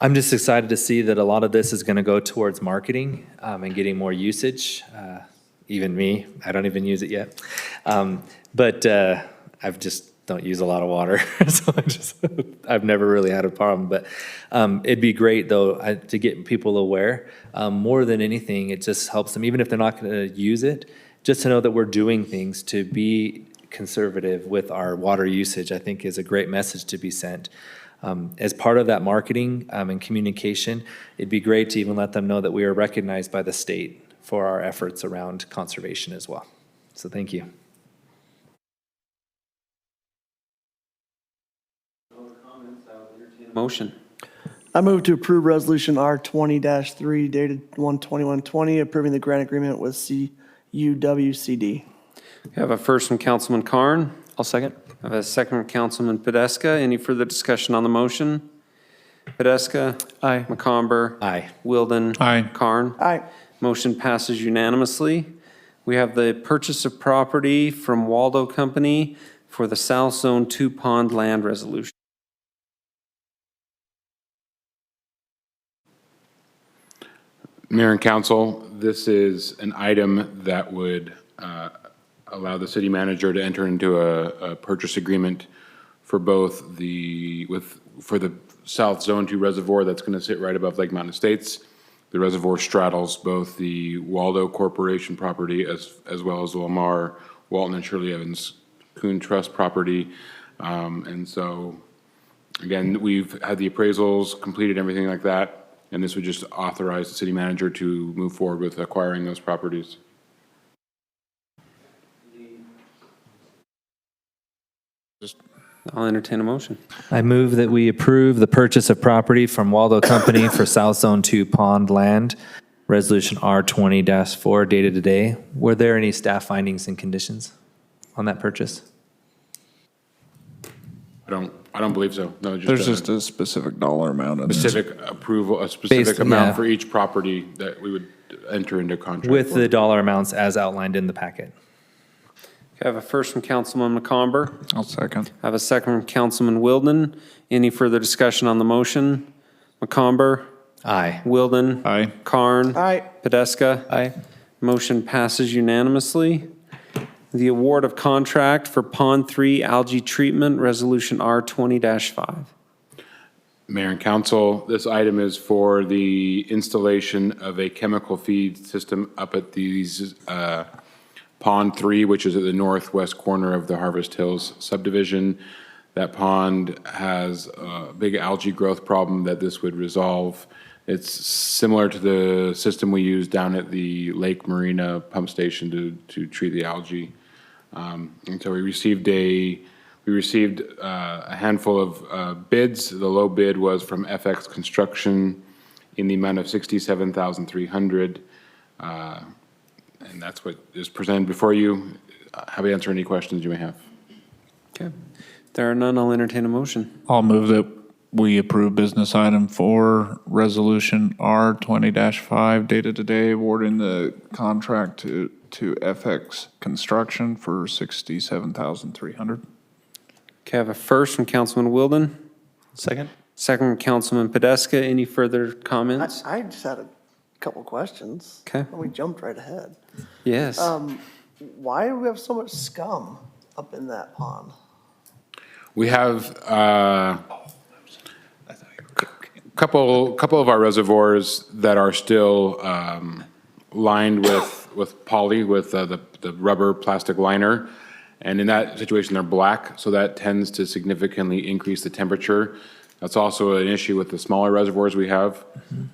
S6: I'm just excited to see that a lot of this is going to go towards marketing and getting more usage. Even me, I don't even use it yet. But I've just don't use a lot of water. So I've never really had a problem. But it'd be great, though, to get people aware. More than anything, it just helps them, even if they're not going to use it, just to know that we're doing things to be conservative with our water usage, I think is a great message to be sent. As part of that marketing and communication, it'd be great to even let them know that we are recognized by the state for our efforts around conservation as well. So thank you.
S1: Motion.
S5: I move to approve resolution R20-3 dated 1/21/20, approving the grant agreement with CUWCD.
S1: We have a first from Councilman Carn.
S3: I'll second.
S1: I have a second from Councilman Podeska. Any further discussion on the motion? Podeska.
S3: Aye.
S1: McComber.
S6: Aye.
S1: Wilden.
S2: Aye.
S1: Carn.
S5: Aye.
S1: Motion passes unanimously. We have the purchase of property from Waldo Company for the South Zone 2 Pond Land Resolution.
S11: Mayor and council, this is an item that would allow the city manager to enter into a purchase agreement for both for the South Zone 2 reservoir that's going to sit right above Lake Mountain Estates. The reservoir straddles both the Waldo Corporation property as well as the Lamar, Walton, and Shirley Evans Coon Trust property. And so, again, we've had the appraisals completed, everything like that. And this would just authorize the city manager to move forward with acquiring those properties.
S1: I'll entertain a motion.
S6: I move that we approve the purchase of property from Waldo Company for South Zone 2 Pond Land, Resolution R20-4 dated today. Were there any staff findings and conditions on that purchase?
S11: I don't believe so. No,
S2: There's just a specific dollar amount in it.
S11: specific approval, a specific
S6: Based-
S11: amount
S6: yeah.
S11: for each property that we would enter into contract
S6: With
S11: for.
S6: the dollar amounts as outlined in the packet.
S1: I have a first from Councilman McComber.
S2: I'll second.
S1: I have a second from Councilman Wilden. Any further discussion on the motion? McComber.
S6: Aye.
S1: Wilden.
S2: Aye.
S1: Carn.
S5: Aye.
S1: Podeska.
S3: Aye.
S1: Motion passes unanimously. The award of contract for Pond 3 algae treatment, Resolution R20-5.
S11: Mayor and council, this item is for the installation of a chemical feed system up at these Pond 3, which is at the northwest corner of the Harvest Hills subdivision. That pond has a big algae growth problem that this would resolve. It's similar to the system we use down at the Lake Marina pump station to treat the algae. And so we received a handful of bids. The low bid was from FX Construction in the amount of $67,300. And that's what is presented before you. Happy to answer any questions you may have.
S1: Okay. There are none. I'll entertain a motion.
S2: I'll move that we approve business item 4, resolution R 20-5, dated today, awarding the contract to FX Construction for $67,300.
S1: Okay, I have a first from Councilman Wilden,
S3: Second?
S1: second from Councilman Podeska. Any further comments?
S5: I just had a couple questions.
S1: Okay.
S5: And we jumped right ahead.
S1: Yes.
S5: Why do we have so much scum up in that pond?
S11: We have couple of our reservoirs that are still lined with poly, with the rubber plastic liner. And in that situation, they're black, so that tends to significantly increase the temperature. That's also an issue with the smaller reservoirs we have.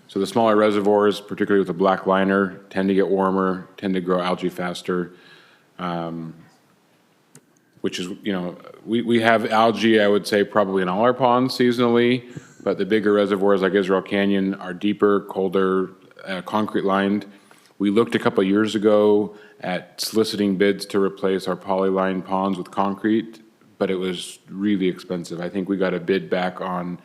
S11: So the smaller reservoirs, particularly with the black liner, tend to get warmer, tend to grow algae faster. Which is, we have algae, I would say, probably in all our ponds seasonally, but the bigger reservoirs like Israel Canyon are deeper, colder, concrete lined. We looked a couple of years ago at soliciting bids to replace our polylined ponds with concrete, but it was really expensive. I think we got a bid back on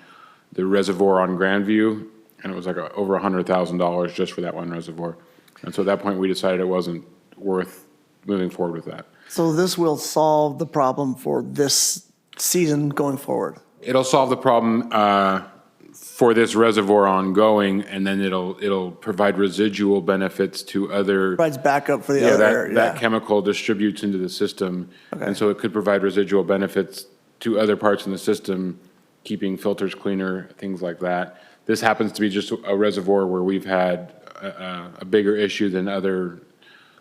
S11: the reservoir on Grandview, and it was like over $100,000 just for that one reservoir. And so at that point, we decided it wasn't worth moving forward with that.
S5: So this will solve the problem for this season going forward?
S11: It'll solve the problem for this reservoir ongoing, and then it'll provide residual benefits to other.
S5: Provides backup for the other area.
S11: That chemical distributes into the system, and so it could provide residual benefits to other parts in the system, keeping filters cleaner, things like that. This happens to be just a reservoir where we've had a bigger issue than other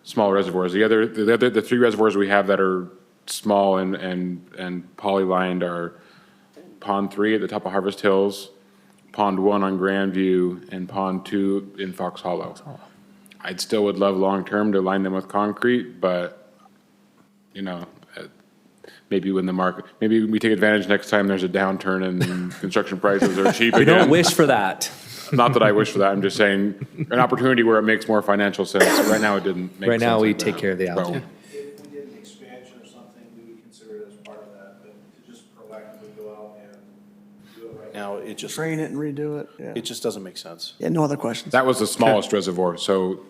S11: small reservoirs. The three reservoirs we have that are small and polylined are Pond 3 at the top of Harvest Hills, Pond 1 on Grandview, and Pond 2 in Fox Hollow. I'd still would love long-term to line them with concrete, but, maybe when the market, maybe we take advantage next time there's a downturn and construction prices are cheap
S6: We
S11: again.
S6: don't wish for that.
S11: Not that I wish for that, I'm just saying, an opportunity where it makes more financial sense. Right now, it didn't make sense.
S6: Right now, we
S11: like
S6: take
S11: that.
S6: care of the algae.
S12: If we did an expansion or something, we would consider it as part of that, but to just proactively go out and do it right now.
S7: Now, it just
S5: Train it and redo it, yeah.
S7: doesn't make sense.
S5: Yeah, no other questions.
S11: That was the smallest reservoir, so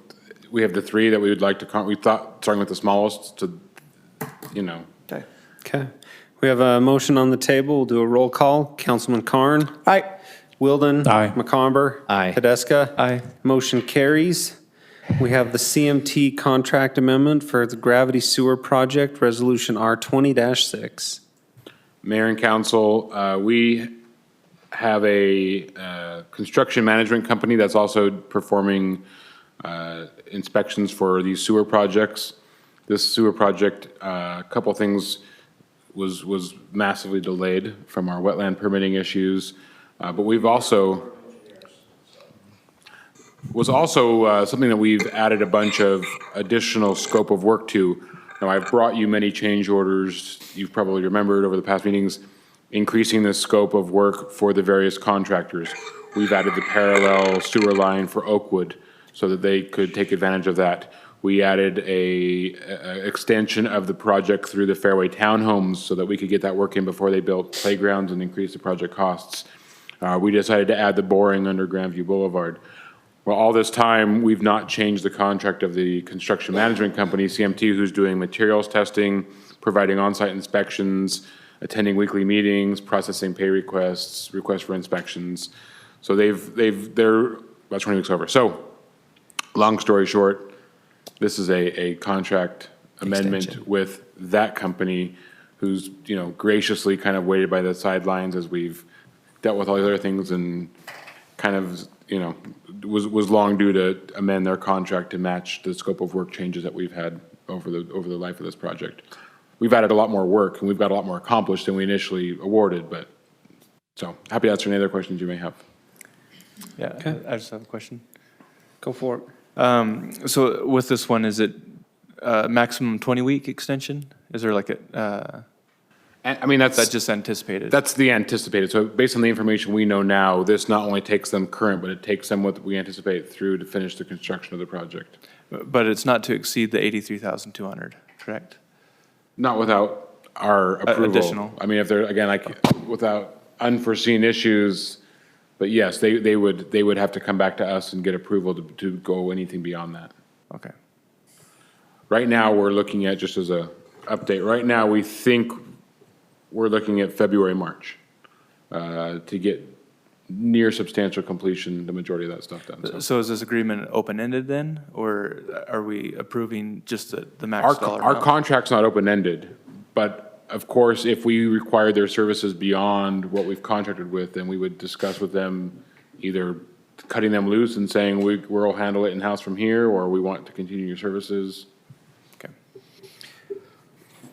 S11: we have the three that we would like to, we thought, starting with the smallest to,
S5: Okay.
S1: Okay. We have a motion on the table. We'll do a roll call. Councilman Carn?
S5: All right,
S1: Wilden?
S2: Aye.
S1: McComber?
S6: Aye.
S1: Podeska?
S3: Aye.
S1: Motion carries. We have the CMT contract amendment for the gravity sewer project, Resolution R 20-6.
S11: Mayor and council, we have a construction management company that's also performing inspections for these sewer projects. This sewer project, a couple things was massively delayed from our wetland permitting issues, but we've also something that we've added a bunch of additional scope of work to. Now, I've brought you many change orders, you've probably remembered over the past meetings, increasing the scope of work for the various contractors. We've added the parallel sewer line for Oakwood so that they could take advantage of that. We added a extension of the project through the Fairway Townhomes so that we could get that work in before they built playgrounds and increase the project costs. We decided to add the boring under Grandview Boulevard. Well, all this time, we've not changed the contract of the construction management company, CMT, who's doing materials testing, providing on-site inspections, attending weekly meetings, processing pay requests for inspections. So they're about 20 weeks over. So, long story short, this is a contract amendment
S6: Extension.
S11: with that company who's, graciously kind of waited by the sidelines as we've dealt with all the other things and kind of, was long due to amend their contract to match the scope of work changes that we've had over the life of this project. We've added a lot more work and we've got a lot more accomplished than we initially awarded, but, so, happy to answer any other questions you may have.
S3: Yeah,
S1: Okay.
S3: I just have a question.
S1: Go for it.
S3: So with this one, is it maximum 20-week extension? Is there like a,
S11: And, I mean,
S3: that's just anticipated?
S11: That's the anticipated. So based on the information we know now, this not only takes them current, but it takes them what we anticipate through to finish the construction of the project.
S3: But it's not to exceed the 83,200, correct?
S11: Not without our approval.
S3: Additional.
S11: I mean, if there, again, without unforeseen issues, but yes, they would have to come back to us and get approval to go anything beyond that.
S3: Okay.
S11: Right now, we're looking at, just as a update, right now, we think we're looking at February, March, to get near substantial completion, the majority of that stuff done.
S3: So is this agreement open-ended then, or are we approving just the max dollar
S11: Our
S3: amount?
S11: contract's not open-ended, but of course, if we require their services beyond what we've contracted with, then we would discuss with them either cutting them loose and saying, we'll handle it in-house from here, or we want to continue your services.
S3: Okay.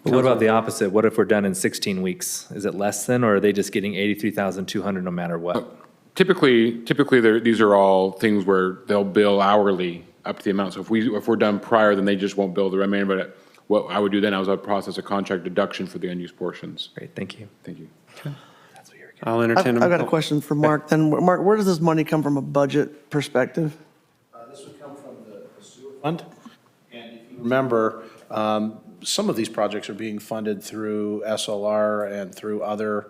S6: But what about the opposite? What if we're done in 16 weeks? Is it less than, or are they just getting 83,200 no matter what?
S11: Typically, these are all things where they'll bill hourly up to the amount. So if we're done prior, then they just won't bill the remainder. But what I would do then, I would process a contract deduction for the unused portions.
S6: Great, thank you.
S11: Thank you.
S1: I'll entertain
S5: I've got a question for Mark. Then, Mark, where does this money come from a budget perspective?
S12: This would come from the sewer fund. And if you remember, some of these projects are being funded through SLR and through other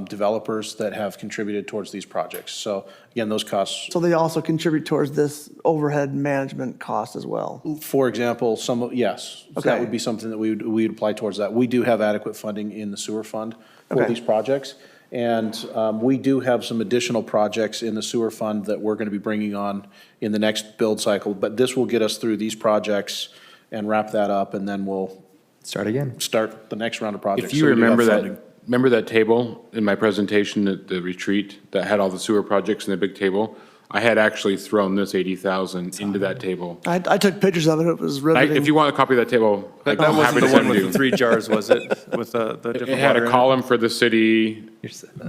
S12: developers that have contributed towards these projects. So again, those costs,
S5: So they also contribute towards this overhead management cost as well?
S12: for example, yes, that
S5: Okay.
S12: would be something that we'd apply towards that. We do have adequate funding in the sewer fund for
S5: Okay.
S12: these projects. And we do have some additional projects in the sewer fund that we're going to be bringing on in the next build cycle. But this will get us through these projects and wrap that up, and then we'll
S6: Start again.
S12: start the next round of projects.
S11: If you
S12: So we do have
S11: remember
S12: funding.
S11: that table in my presentation at the retreat that had all the sewer projects in the big table? I had actually thrown this 80,000 into that table.
S5: I took pictures of it. It was riveting.
S11: If you want a copy of that table, I'm
S3: That
S11: happy
S3: wasn't
S11: to
S3: the one
S11: send
S3: with the
S11: you.
S3: 3 jars, was it? With the different
S11: It had
S3: water
S11: a
S3: in
S11: column for the city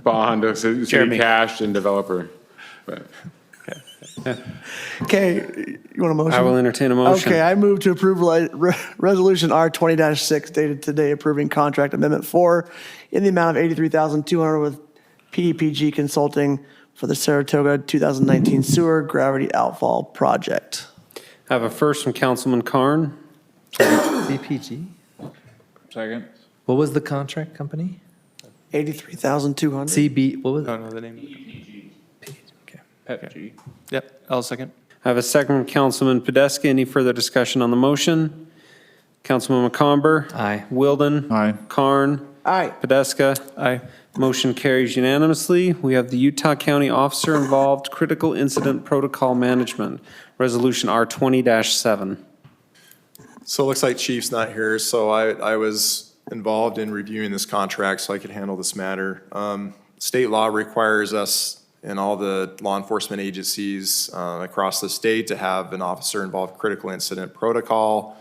S11: bond, city
S1: Jeremy.
S11: cash and developer. But
S5: Okay, you want a motion?
S1: I will entertain a motion.
S5: Okay, I move to approve Resolution R 20-6 dated today approving contract amendment 4 in the amount of $83,200 with PEPG Consulting for the Saratoga 2019 Sewer Gravity Outfall Project.
S1: I have a first from Councilman Carn.
S6: CPG?
S2: Second.
S6: What was the contract company?
S5: $83,200?
S6: CB, what was it?
S3: Oh, no, the name.
S6: Okay.
S3: Yep, I'll second.
S1: I have a second from Councilman Podeska. Any further discussion on the motion? Councilman McComber?
S6: Aye.
S1: Wilden?
S2: Aye.
S1: Carn?
S5: Aye.
S1: Podeska?
S3: Aye.
S1: Motion carries unanimously. We have the Utah County Officer Involved Critical Incident Protocol Management, Resolution R 20-7.
S9: So it looks like Chief's not here, so I was involved in reviewing this contract so I could handle this matter. State law requires us and all the law enforcement agencies across the state to have an officer-involved critical incident protocol.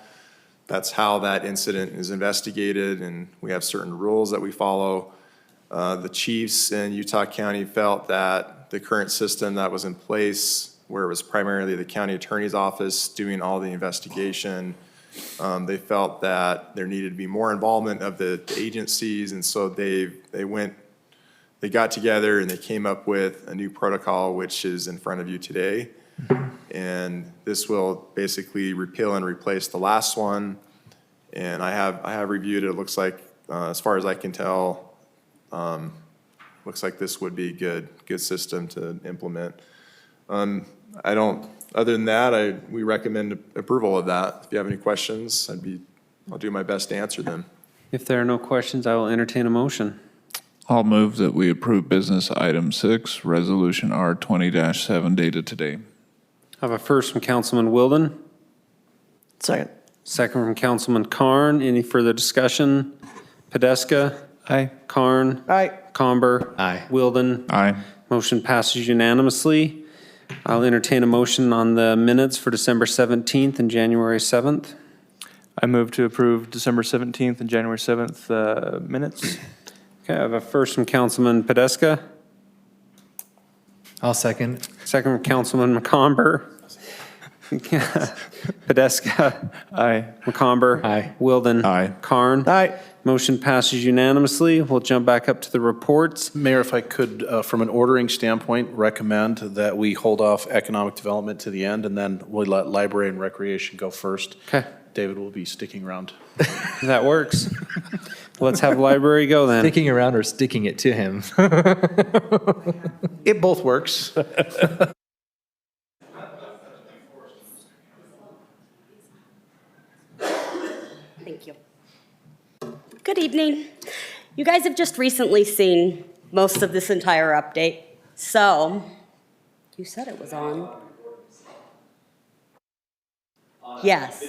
S9: That's how that incident is investigated, and we have certain rules that we follow. The chiefs in Utah County felt that the current system that was in place, where it was primarily the county attorney's office doing all the investigation, they felt that there needed to be more involvement of the agencies, and so they got together and they came up with a new protocol, which is in front of you today. And this will basically repeal and replace the last one. And I have reviewed it. It looks like, as far as I can tell, looks like this would be a good system to implement. Other than that, we recommend approval of that. If you have any questions, I'll do my best to answer them.
S1: If there are no questions, I will entertain a motion.
S2: I'll move that we approve business item 6, resolution R 20-7 dated today.
S1: I have a first from Councilman Wilden,
S5: Second.
S1: second from Councilman Carn. Any further discussion? Podeska?
S3: Aye.
S1: Carn?
S5: Aye.
S1: Comber?
S6: Aye.
S1: Wilden?
S2: Aye.
S1: Motion passes unanimously. I'll entertain a motion on the minutes for December 17th and January 7th.
S3: I move to approve December 17th and January 7th minutes.
S1: Okay, I have a first from Councilman Podeska,
S6: I'll second.
S1: second from Councilman McComber. Podeska,
S3: Aye.
S1: McComber.
S6: Aye.
S1: Wilden.
S2: Aye.
S1: Carn.
S5: Aye.
S1: Motion passes unanimously. We'll jump back up to the reports.
S12: Mayor, if I could, from an ordering standpoint, recommend that we hold off economic development to the end, and then we'll let library and recreation go first.
S1: Okay.
S12: David will be sticking around.
S1: That works. Let's have library go then.
S6: Sticking around or sticking it to him?
S12: It both works.
S13: Thank you. Good evening. You guys have just recently seen most of this entire update. So, you said it was on. Yes.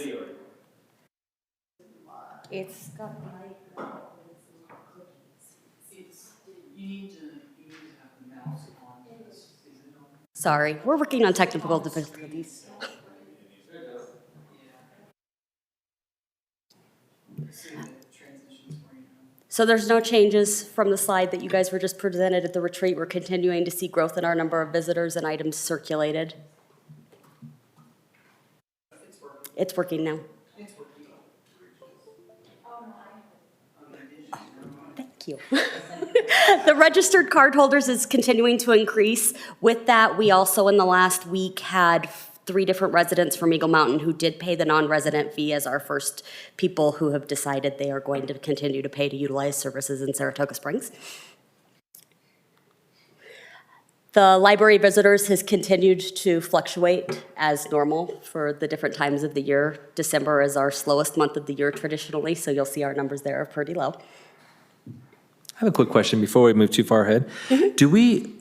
S13: It's got like. Sorry, we're working on technical difficulties. So there's no changes from the slide that you guys were just presented at the retreat. We're continuing to see growth in our number of visitors and items circulated. It's working now. Thank you. The registered cardholders is continuing to increase. With that, we also in the last week had 3 different residents from Eagle Mountain who did pay the non-resident fee as our first people who have decided they are going to continue to pay to utilize services in Saratoga Springs. The library visitors has continued to fluctuate as normal for the different times of the year. December is our slowest month of the year traditionally, so you'll see our numbers there are pretty low.
S6: I have a quick question before we move too far ahead. Do we,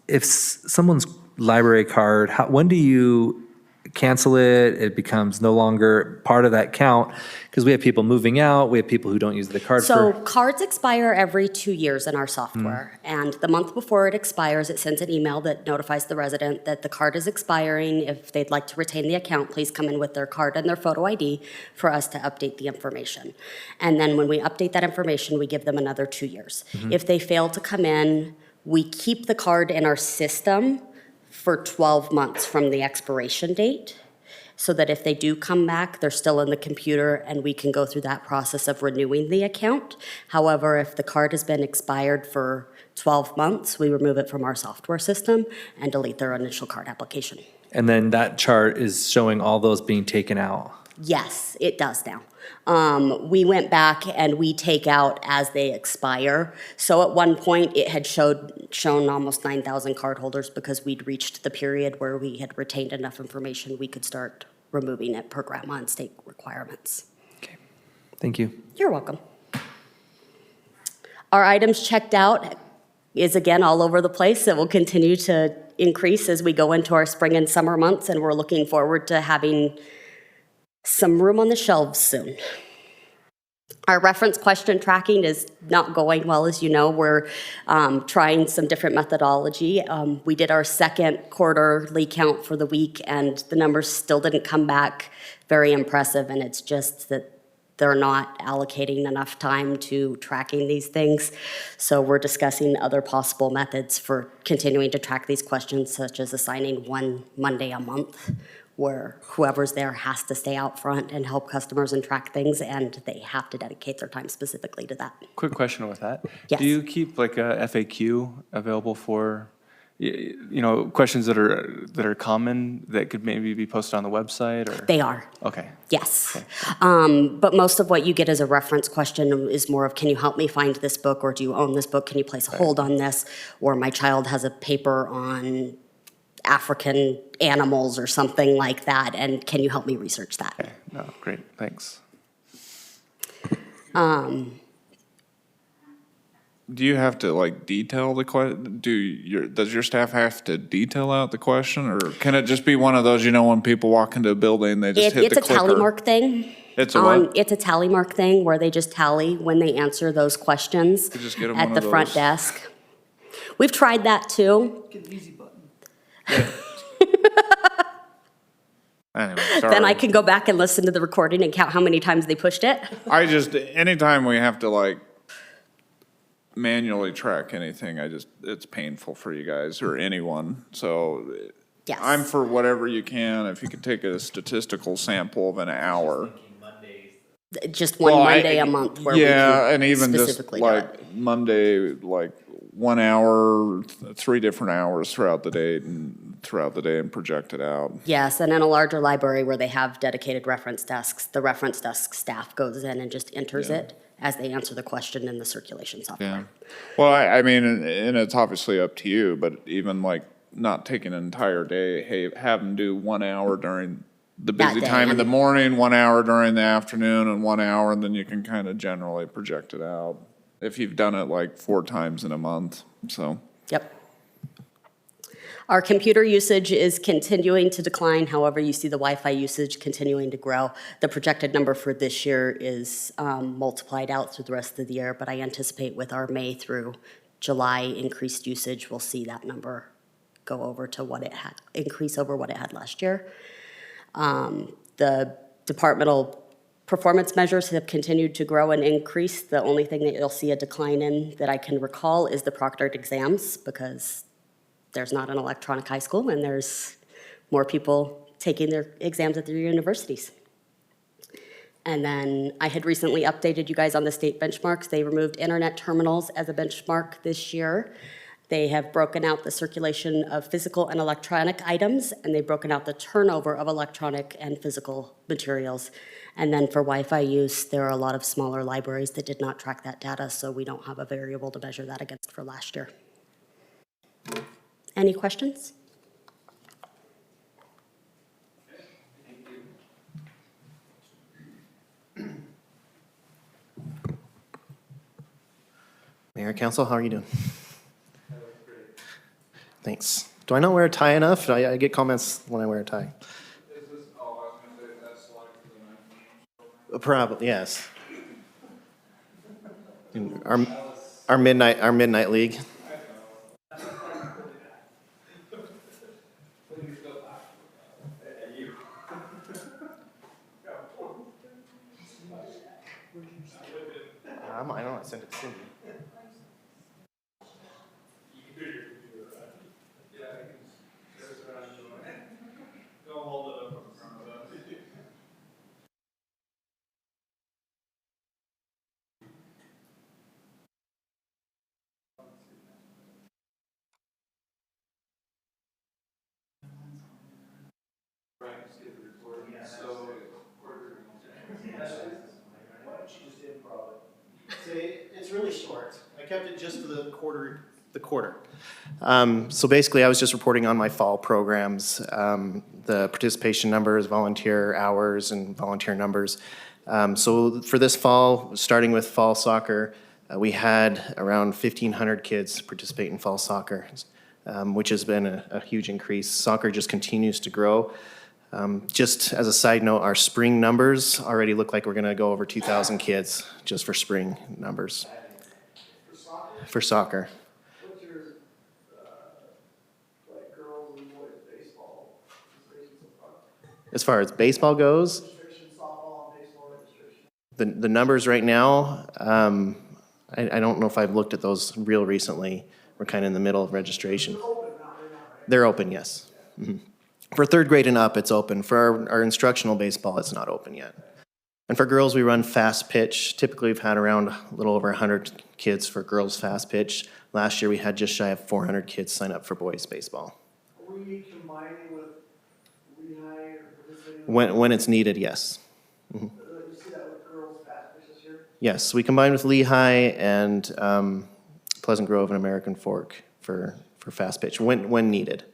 S6: if someone's library card, when do you cancel it? It becomes no longer part of that count because we have people moving out. We have people who don't use the card.
S13: So cards expire every 2 years in our software. And the month before it expires, it sends an email that notifies the resident that the card is expiring. If they'd like to retain the account, please come in with their card and their photo ID for us to update the information. And then when we update that information, we give them another 2 years. If they fail to come in, we keep the card in our system for 12 months from the expiration date, so that if they do come back, they're still in the computer and we can go through that process of renewing the account. However, if the card has been expired for 12 months, we remove it from our software system and delete their initial card application.
S6: And then that chart is showing all those being taken out.
S13: Yes, it does now. We went back and we take out as they expire. So at one point, it had shown almost 9,000 cardholders because we'd reached the period where we had retained enough information we could start removing it per grandma and state requirements.
S6: Okay, thank you.
S13: You're welcome. Our items checked out is again all over the place. It will continue to increase as we go into our spring and summer months, and we're looking forward to having some room on the shelves soon. Our reference question tracking is not going well, as you know. We're trying some different methodology. We did our second quarterly count for the week, and the numbers still didn't come back very impressive, and it's just that they're not allocating enough time to tracking these things. So we're discussing other possible methods for continuing to track these questions, such as assigning one Monday a month, where whoever's there has to stay out front and help customers and track things, and they have to dedicate their time specifically to that.
S3: Quick question with that.
S13: Yes.
S3: Do you keep like a FAQ available for, questions that are common that could maybe be posted on the website or?
S13: They are.
S3: Okay.
S13: Yes.
S3: Okay.
S13: But most of what you get as a reference question is more of, can you help me find this book, or do you own this book? Can you place a hold on this? Or my child has a paper on African animals or something like that, and can you help me research that?
S3: Okay. No, great, thanks.
S2: Do you have to like detail the question? Does your staff have to detail out the question, or can it just be one of those, when people walk into a building, they just hit the clicker?
S13: It's a tally mark thing.
S2: It's a what?
S13: It's a tally mark thing where they just tally when they answer those questions
S2: just get 'em
S13: at
S2: one
S13: the
S2: of
S13: front
S2: those.
S13: desk. We've tried that too.
S2: Anyway, sorry.
S13: Then I can go back and listen to the recording and count how many times they pushed it.
S2: Anytime we have to manually track anything, it's painful for you guys or anyone. So
S13: Yes.
S2: I'm for whatever you can. If you could take a statistical sample of an hour.
S13: Just one Monday a month where we can
S2: and even just
S13: specifically do it.
S2: Monday, 1 hour, 3 different hours throughout the day, and throughout the day and project it out.
S13: Yes, and in a larger library where they have dedicated reference desks, the reference desk staff goes in and just enters it as they answer the question in the circulation software.
S2: Yeah. Well, I mean, and it's obviously up to you, but even like not taking an entire day, hey, have them do 1 hour during the
S13: That
S2: busy
S13: day,
S2: time in the
S13: and-
S2: morning, 1 hour during the afternoon, and 1 hour, and then you can kind of generally project it out. If you've done it like 4 times in a month, so.
S13: Yep. Our computer usage is continuing to decline. However, you see the Wi-Fi usage continuing to grow. The projected number for this year is multiplied out through the rest of the year, but I anticipate with our May through July increased usage, we'll see that number go over to what it had, increase over what it had last year. The departmental performance measures have continued to grow and increase. The only thing that you'll see a decline in that I can recall is the proctored exams, because there's not an electronic high school and there's more people taking their exams at their universities. And then I had recently updated you guys on the state benchmarks. They removed internet terminals as a benchmark this year. They have broken out the circulation of physical and electronic items, and they've broken out the turnover of electronic and physical materials. And then for Wi-Fi use, there are a lot of smaller libraries that did not track that data, so we don't have a variable to measure that against for last year. Any questions?
S14: Mayor, Council, how are you doing? Thanks. Do I not wear a tie enough? I get comments when I wear a tie. Probably, yes. Our midnight league. I don't know, I sent it to Cindy. It's really short. I kept it just to the quarter. So basically, I was just reporting on my fall programs, the participation numbers, volunteer hours, and volunteer numbers. So for this fall, starting with fall soccer, we had around 1,500 kids participate in fall soccer, which has been a huge increase. Soccer just continues to grow. Just as a side note, our spring numbers already look like we're going to go over 2,000 kids just for spring numbers. For soccer.
S5: What's your, like girls and boys baseball registration so far?
S14: As far as baseball goes,
S5: Registration, softball, and baseball registration.
S14: the numbers right now, I don't know if I've looked at those real recently. We're kind of in the middle of registration.
S5: They're open now, they're not, right?
S14: They're open, yes. Mhm. For third grade and up, it's open. For our instructional baseball, it's not open yet. And for girls, we run fast pitch. Typically, we've had around a little over 100 kids for girls fast pitch. Last year, we had just shy of 400 kids sign up for boys baseball.
S5: Are we combining with Lehigh or participating?
S14: When it's needed, yes.
S5: You see that with girls fast pitch this year?
S14: Yes, we combined with Lehigh and Pleasant Grove and American Fork for fast pitch, when needed.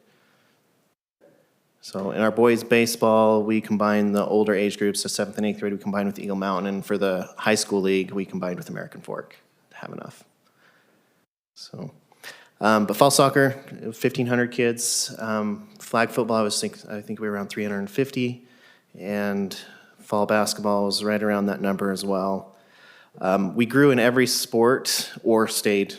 S14: So in our boys' baseball, we combine the older age groups, so 7th and 8th grade, we combined with Eagle Mountain, and for the high school league, we combined with American Fork to have enough. So, but fall soccer, 1,500 kids. Flag football, I think we were around 350, and fall basketball was right around that number as well. We grew in every sport or stayed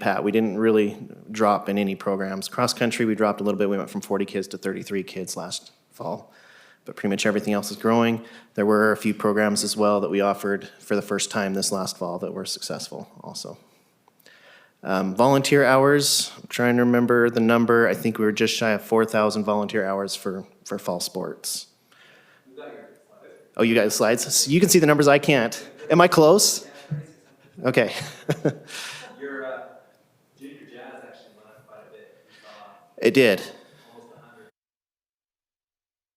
S14: pat. We didn't really drop in any programs. Cross country, we dropped a little bit. We went from 40 kids to 33 kids last fall. But pretty much everything else is growing. There were a few programs as well that we offered for the first time this last fall that were successful also. Volunteer hours, I'm trying to remember the number. I think we were just shy of 4,000 volunteer hours for fall sports. Oh, you got the slides? So you can see the numbers, I can't. Am I close? Okay.
S6: Your junior jazz actually went up quite a bit.
S14: It did.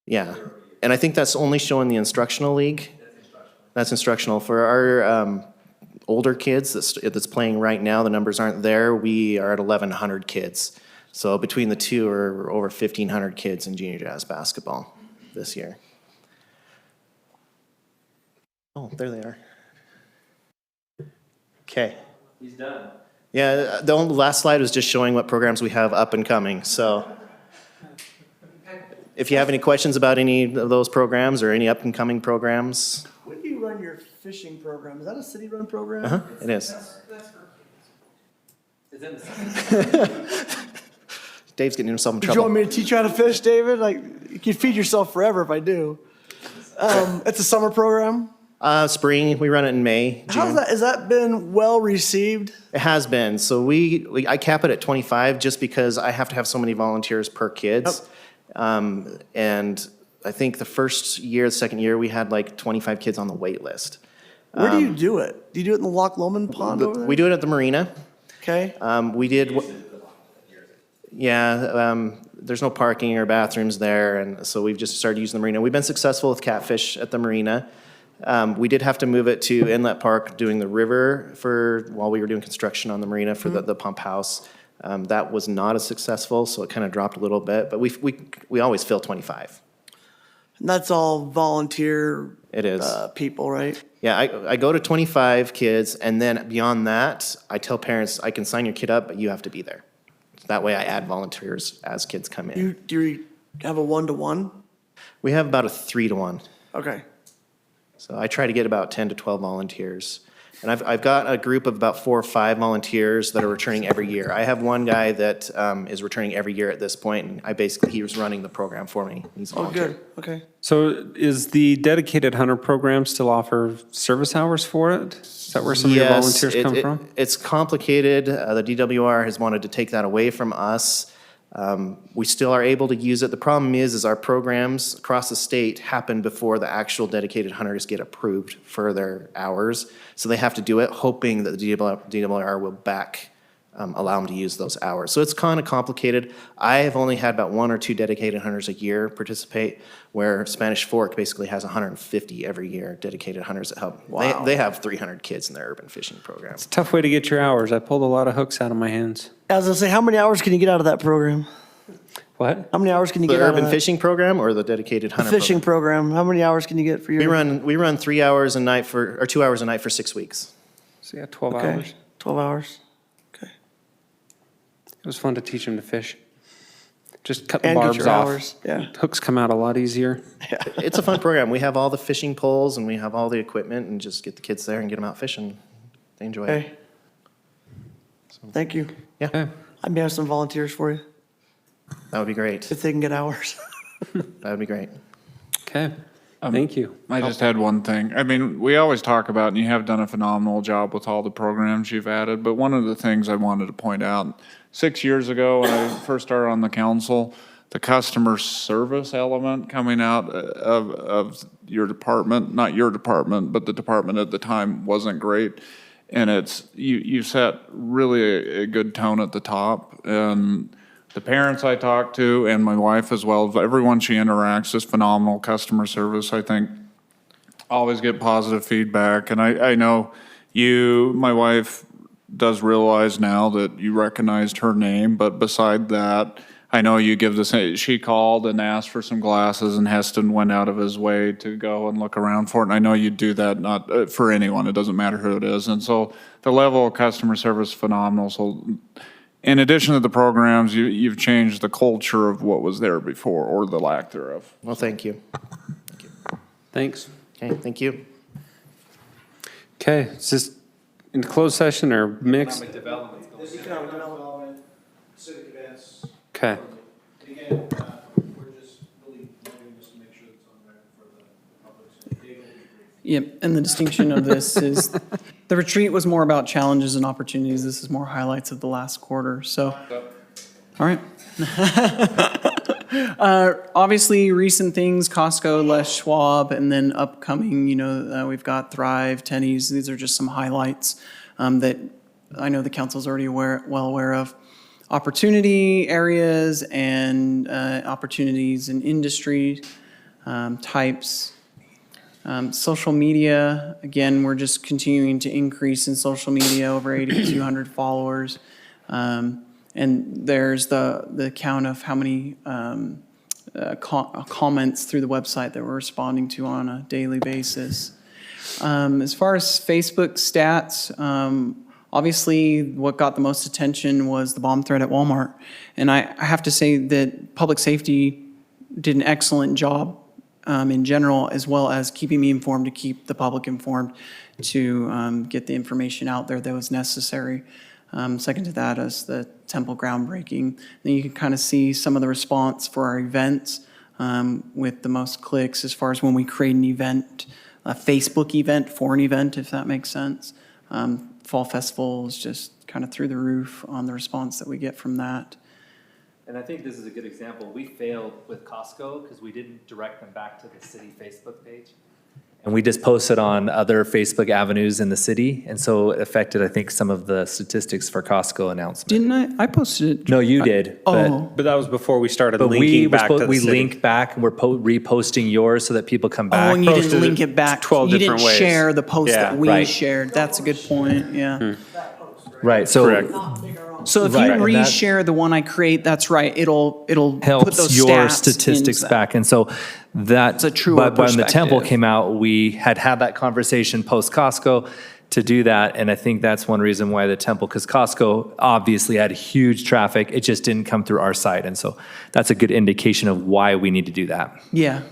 S14: Yeah, and I think that's only showing the instructional league. That's instructional. For our older kids that's playing right now, the numbers aren't there. We are at 1,100 kids. So between the two, are over 1,500 kids in junior jazz basketball this year. Oh, there they are. Okay.
S1: He's done.
S14: Yeah, the last slide was just showing what programs we have up and coming. So if you have any questions about any of those programs or any up and coming programs.
S5: When do you run your fishing program? Is that a city-run program?
S14: It is. Dave's getting himself in
S5: Did you
S14: trouble.
S5: want me to teach you how to fish, David? Like, you can feed yourself forever if I do. It's a summer program.
S14: Spring, we run it in May, June.
S5: Has that been well received?
S14: It has been. So I cap it at 25 just because I have to have so many volunteers per kids. And I think the first year, the second year, we had like 25 kids on the wait list.
S5: Where do you do it? Do you do it in the Loch Lomond Pond over there?
S14: We do it at the marina.
S5: Okay.
S14: We did. Yeah, there's no parking or bathrooms there, and so we've just started using the marina. We've been successful with catfish at the marina. We did have to move it to Inlet Park doing the river while we were doing construction on the marina for the pump house. That was not as successful, so it kind of dropped a little bit, but we always fill 25.
S5: And that's all volunteer
S14: It is.
S5: people, right?
S14: Yeah, I go to 25 kids, and then beyond that, I tell parents, I can sign your kid up, but you have to be there. That way I add volunteers as kids come in.
S5: Do you have a 1-to-1?
S14: We have about a 3-to-1.
S5: Okay.
S14: So I try to get about 10 to 12 volunteers. And I've got a group of about 4 or 5 volunteers that are returning every year. I have one guy that is returning every year at this point, and he was running the program for me. He's a volunteer.
S5: Good. Okay.
S1: So is the dedicated hunter program still offer service hours for it? Is that where some of your volunteers come from?
S14: It's complicated. The DWR has wanted to take that away from us. We still are able to use it. The problem is our programs across the state happen before the actual dedicated hunters get approved for their hours. So they have to do it hoping that the DWR will allow them to use those hours. So it's kind of complicated. I have only had about 1 or 2 dedicated hunters a year participate, where Spanish Fork basically has 150 every year dedicated hunters that help.
S5: Wow.
S14: They have 300 kids in their urban fishing program.
S1: It's a tough way to get your hours. I pulled a lot of hooks out of my hands.
S5: I was gonna say, how many hours can you get out of that program?
S1: What?
S5: How many hours can you
S14: The
S5: get out of
S14: urban
S5: that?
S14: fishing program or the dedicated
S5: The
S14: hunter
S5: fishing
S14: program?
S5: program. How many hours can you get for your?
S14: We run 3 hours a night or 2 hours a night for 6 weeks.
S1: So yeah, 12
S5: Okay.
S1: hours.
S5: 12 hours. Okay.
S1: It was fun to teach them to fish. Just cut the
S5: And get
S1: barbs
S5: your
S1: off.
S5: hours. Yeah.
S1: Hooks come out a lot easier.
S14: It's a fun program. We have all the fishing poles and we have all the equipment, and just get the kids there and get them out fishing. They enjoy it.
S5: Okay. Thank you.
S14: Yeah,
S1: Okay.
S5: I may have some volunteers for you
S14: that would be great.
S5: if they can get hours.
S14: That would be great.
S1: Okay. Thank you.
S2: I just had one thing. I mean, we always talk about, and you have done a phenomenal job with all the programs you've added, but one of the things I wanted to point out, 6 years ago when I first started on the council, the customer service element coming out of your department, not your department, but the department at the time wasn't great. And you set really a good tone at the top. And the parents I talk to, and my wife as well, everyone she interacts is phenomenal customer service. I think always get positive feedback. And I know my wife does realize now that you recognized her name, but beside that, I know you give the same. She called and asked for some glasses, and Heston went out of his way to go and look around for it. And I know you do that not for anyone. It doesn't matter who it is. And so the level of customer service is phenomenal. So in addition to the programs, you've changed the culture of what was there before, or the lack thereof.
S14: Well, thank you.
S1: Thanks.
S14: Okay, thank you.
S1: Okay, is this in closed session or mixed?
S12: Economic development, civic events.
S1: Okay.
S12: Again, we're just really wanting just to make sure it's on record for the public.
S15: Yep, and the distinction of this is the retreat was more about challenges and opportunities. This is more highlights of the last quarter. So, all right. Obviously, recent things: Costco, Les Schwab, and then upcoming. We've got Thrive, Tennies. These are just some highlights that I know the council's already well aware of. Opportunity areas and opportunities in industry. types. Social media, again, we're just continuing to increase in social media, over 8,200 followers. And there's the count of how many comments through the website that we're responding to on a daily basis. As far as Facebook stats, obviously what got the most attention was the bomb threat at Walmart. And I have to say that public safety did an excellent job in general, as well as keeping me informed to keep the public informed to get the information out there that was necessary. Second to that is the temple groundbreaking. Then you can kind of see some of the response for our events with the most clicks as far as when we create an event, a Facebook event for an event, if that makes sense. Fall Festival is just kind of through the roof on the response that we get from that.
S6: And I think this is a good example. We failed with Costco because we didn't direct them back to the city Facebook page. And we just posted on other Facebook avenues in the city. And so it affected, I think, some of the statistics for Costco announcement.
S15: Didn't I? I posted it.
S6: No, you did.
S15: Oh.
S1: But that was before we started
S6: But
S1: linking back to the
S6: we
S1: city.
S6: link back and we're reposting yours so that people come back.
S15: Oh, and you didn't
S1: Posted
S15: link
S1: it
S15: it back.
S1: 12
S15: You
S1: different
S15: didn't
S1: ways.
S15: share the post
S1: Yeah.
S15: that we
S6: Right.
S15: shared. That's a good point, yeah.
S6: Right, so
S1: Correct.
S15: So if
S6: Right,
S15: you
S6: and that-
S15: reshare the one I create, that's right, it'll put
S6: helps
S15: those
S6: your
S15: stats
S6: statistics
S15: into that.
S6: back. And so that,
S15: It's a truer
S6: but when the temple
S15: perspective.
S6: came out, we had that conversation post Costco to do that. And I think that's one reason why the temple, because Costco obviously had huge traffic. It just didn't come through our site. And so that's a good indication of why we need to do that.
S15: Yeah,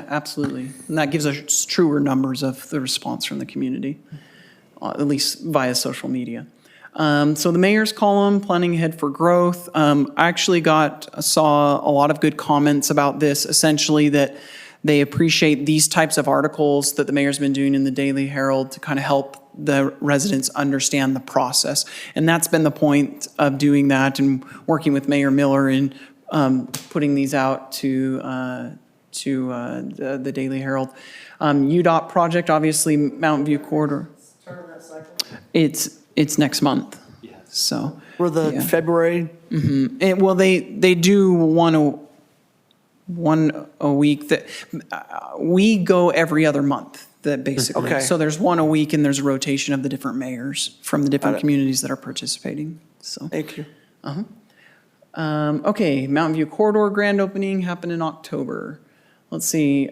S15: absolutely. And that gives us truer numbers of the response from the community, at least via social media. So the mayor's column, planning ahead for growth. I actually saw a lot of good comments about this, essentially that they appreciate these types of articles that the mayor's been doing in the Daily Herald to kind of help the residents understand the process. And that's been the point of doing that and working with Mayor Miller in putting these out to the Daily Herald. UDOT project, obviously Mountain View Corridor. It's next month. So.
S5: For the February,
S15: Well, they do one a week. That we go every other month. That basically.
S5: Okay.
S15: So there's one a week, and there's a rotation of the different mayors from the different communities that are participating. So.
S5: thank you.
S15: Okay, Mountain View Corridor grand opening happened in October. Let's see.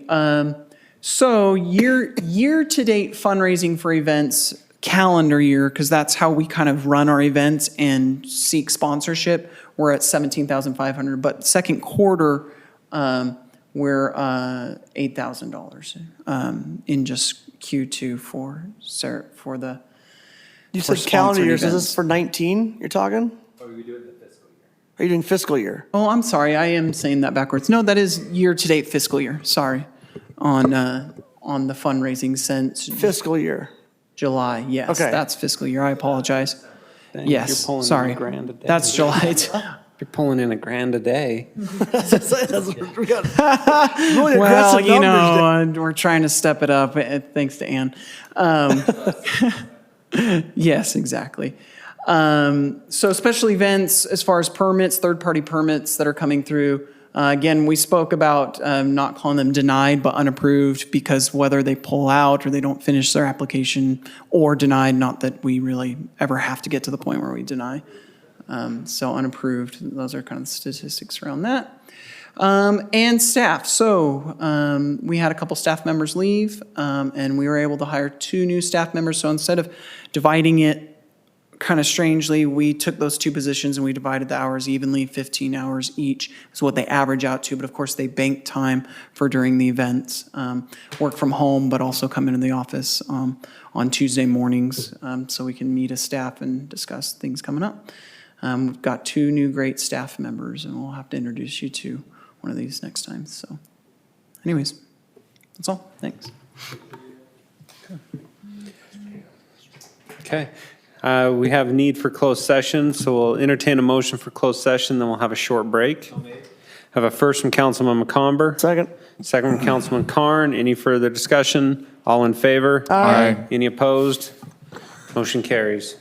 S15: So year-to-date fundraising for events, calendar year, because that's how we kind of run our events and seek sponsorship, we're at $17,500. But second quarter, we're $8,000 in just Q2 for the.
S5: You
S15: for
S5: said calendar
S15: sponsored
S5: years, is
S15: events.
S5: this for 19 you're talking?
S6: Or we do it in the fiscal year.
S5: Are you doing fiscal year?
S15: Oh, I'm sorry, I am saying that backwards. No, that is year-to-date fiscal year, sorry, on the fundraising since
S5: Fiscal year.
S15: July, yes,
S5: Okay.
S15: that's fiscal year, I apologize.
S1: Dang,
S15: Yes,
S1: you're pulling in
S15: sorry,
S1: a grand a day.
S15: that's July.
S1: You're pulling in $1,000 a day.
S5: We got really
S15: Well,
S5: aggressive numbers there.
S15: we're trying to step it up, thanks to Ann. Yes, exactly. So special events, as far as permits, third-party permits that are coming through, again, we spoke about not calling them denied, but unapproved, because whether they pull out or they don't finish their application, or denied, not that we really ever have to get to the point where we deny. So unapproved, those are kind of the statistics around that. And staff, so we had a couple staff members leave, and we were able to hire 2 new staff members. So instead of dividing it kind of strangely, we took those 2 positions and we divided the hours evenly, 15 hours each is what they average out to. But of course, they bank time for during the events, work from home, but also come into the office on Tuesday mornings so we can meet as staff and discuss things coming up. We've got 2 new great staff members, and we'll have to introduce you to one of these next time. So anyways, that's all. Thanks.
S1: Okay. We have need for closed session, so we'll entertain a motion for closed session, then we'll have a short break. Have a first from Councilman McComber.
S5: Second.
S1: Second from Councilman Carn. Any further discussion? All in favor?
S5: Aye.
S1: Any opposed? Motion carries.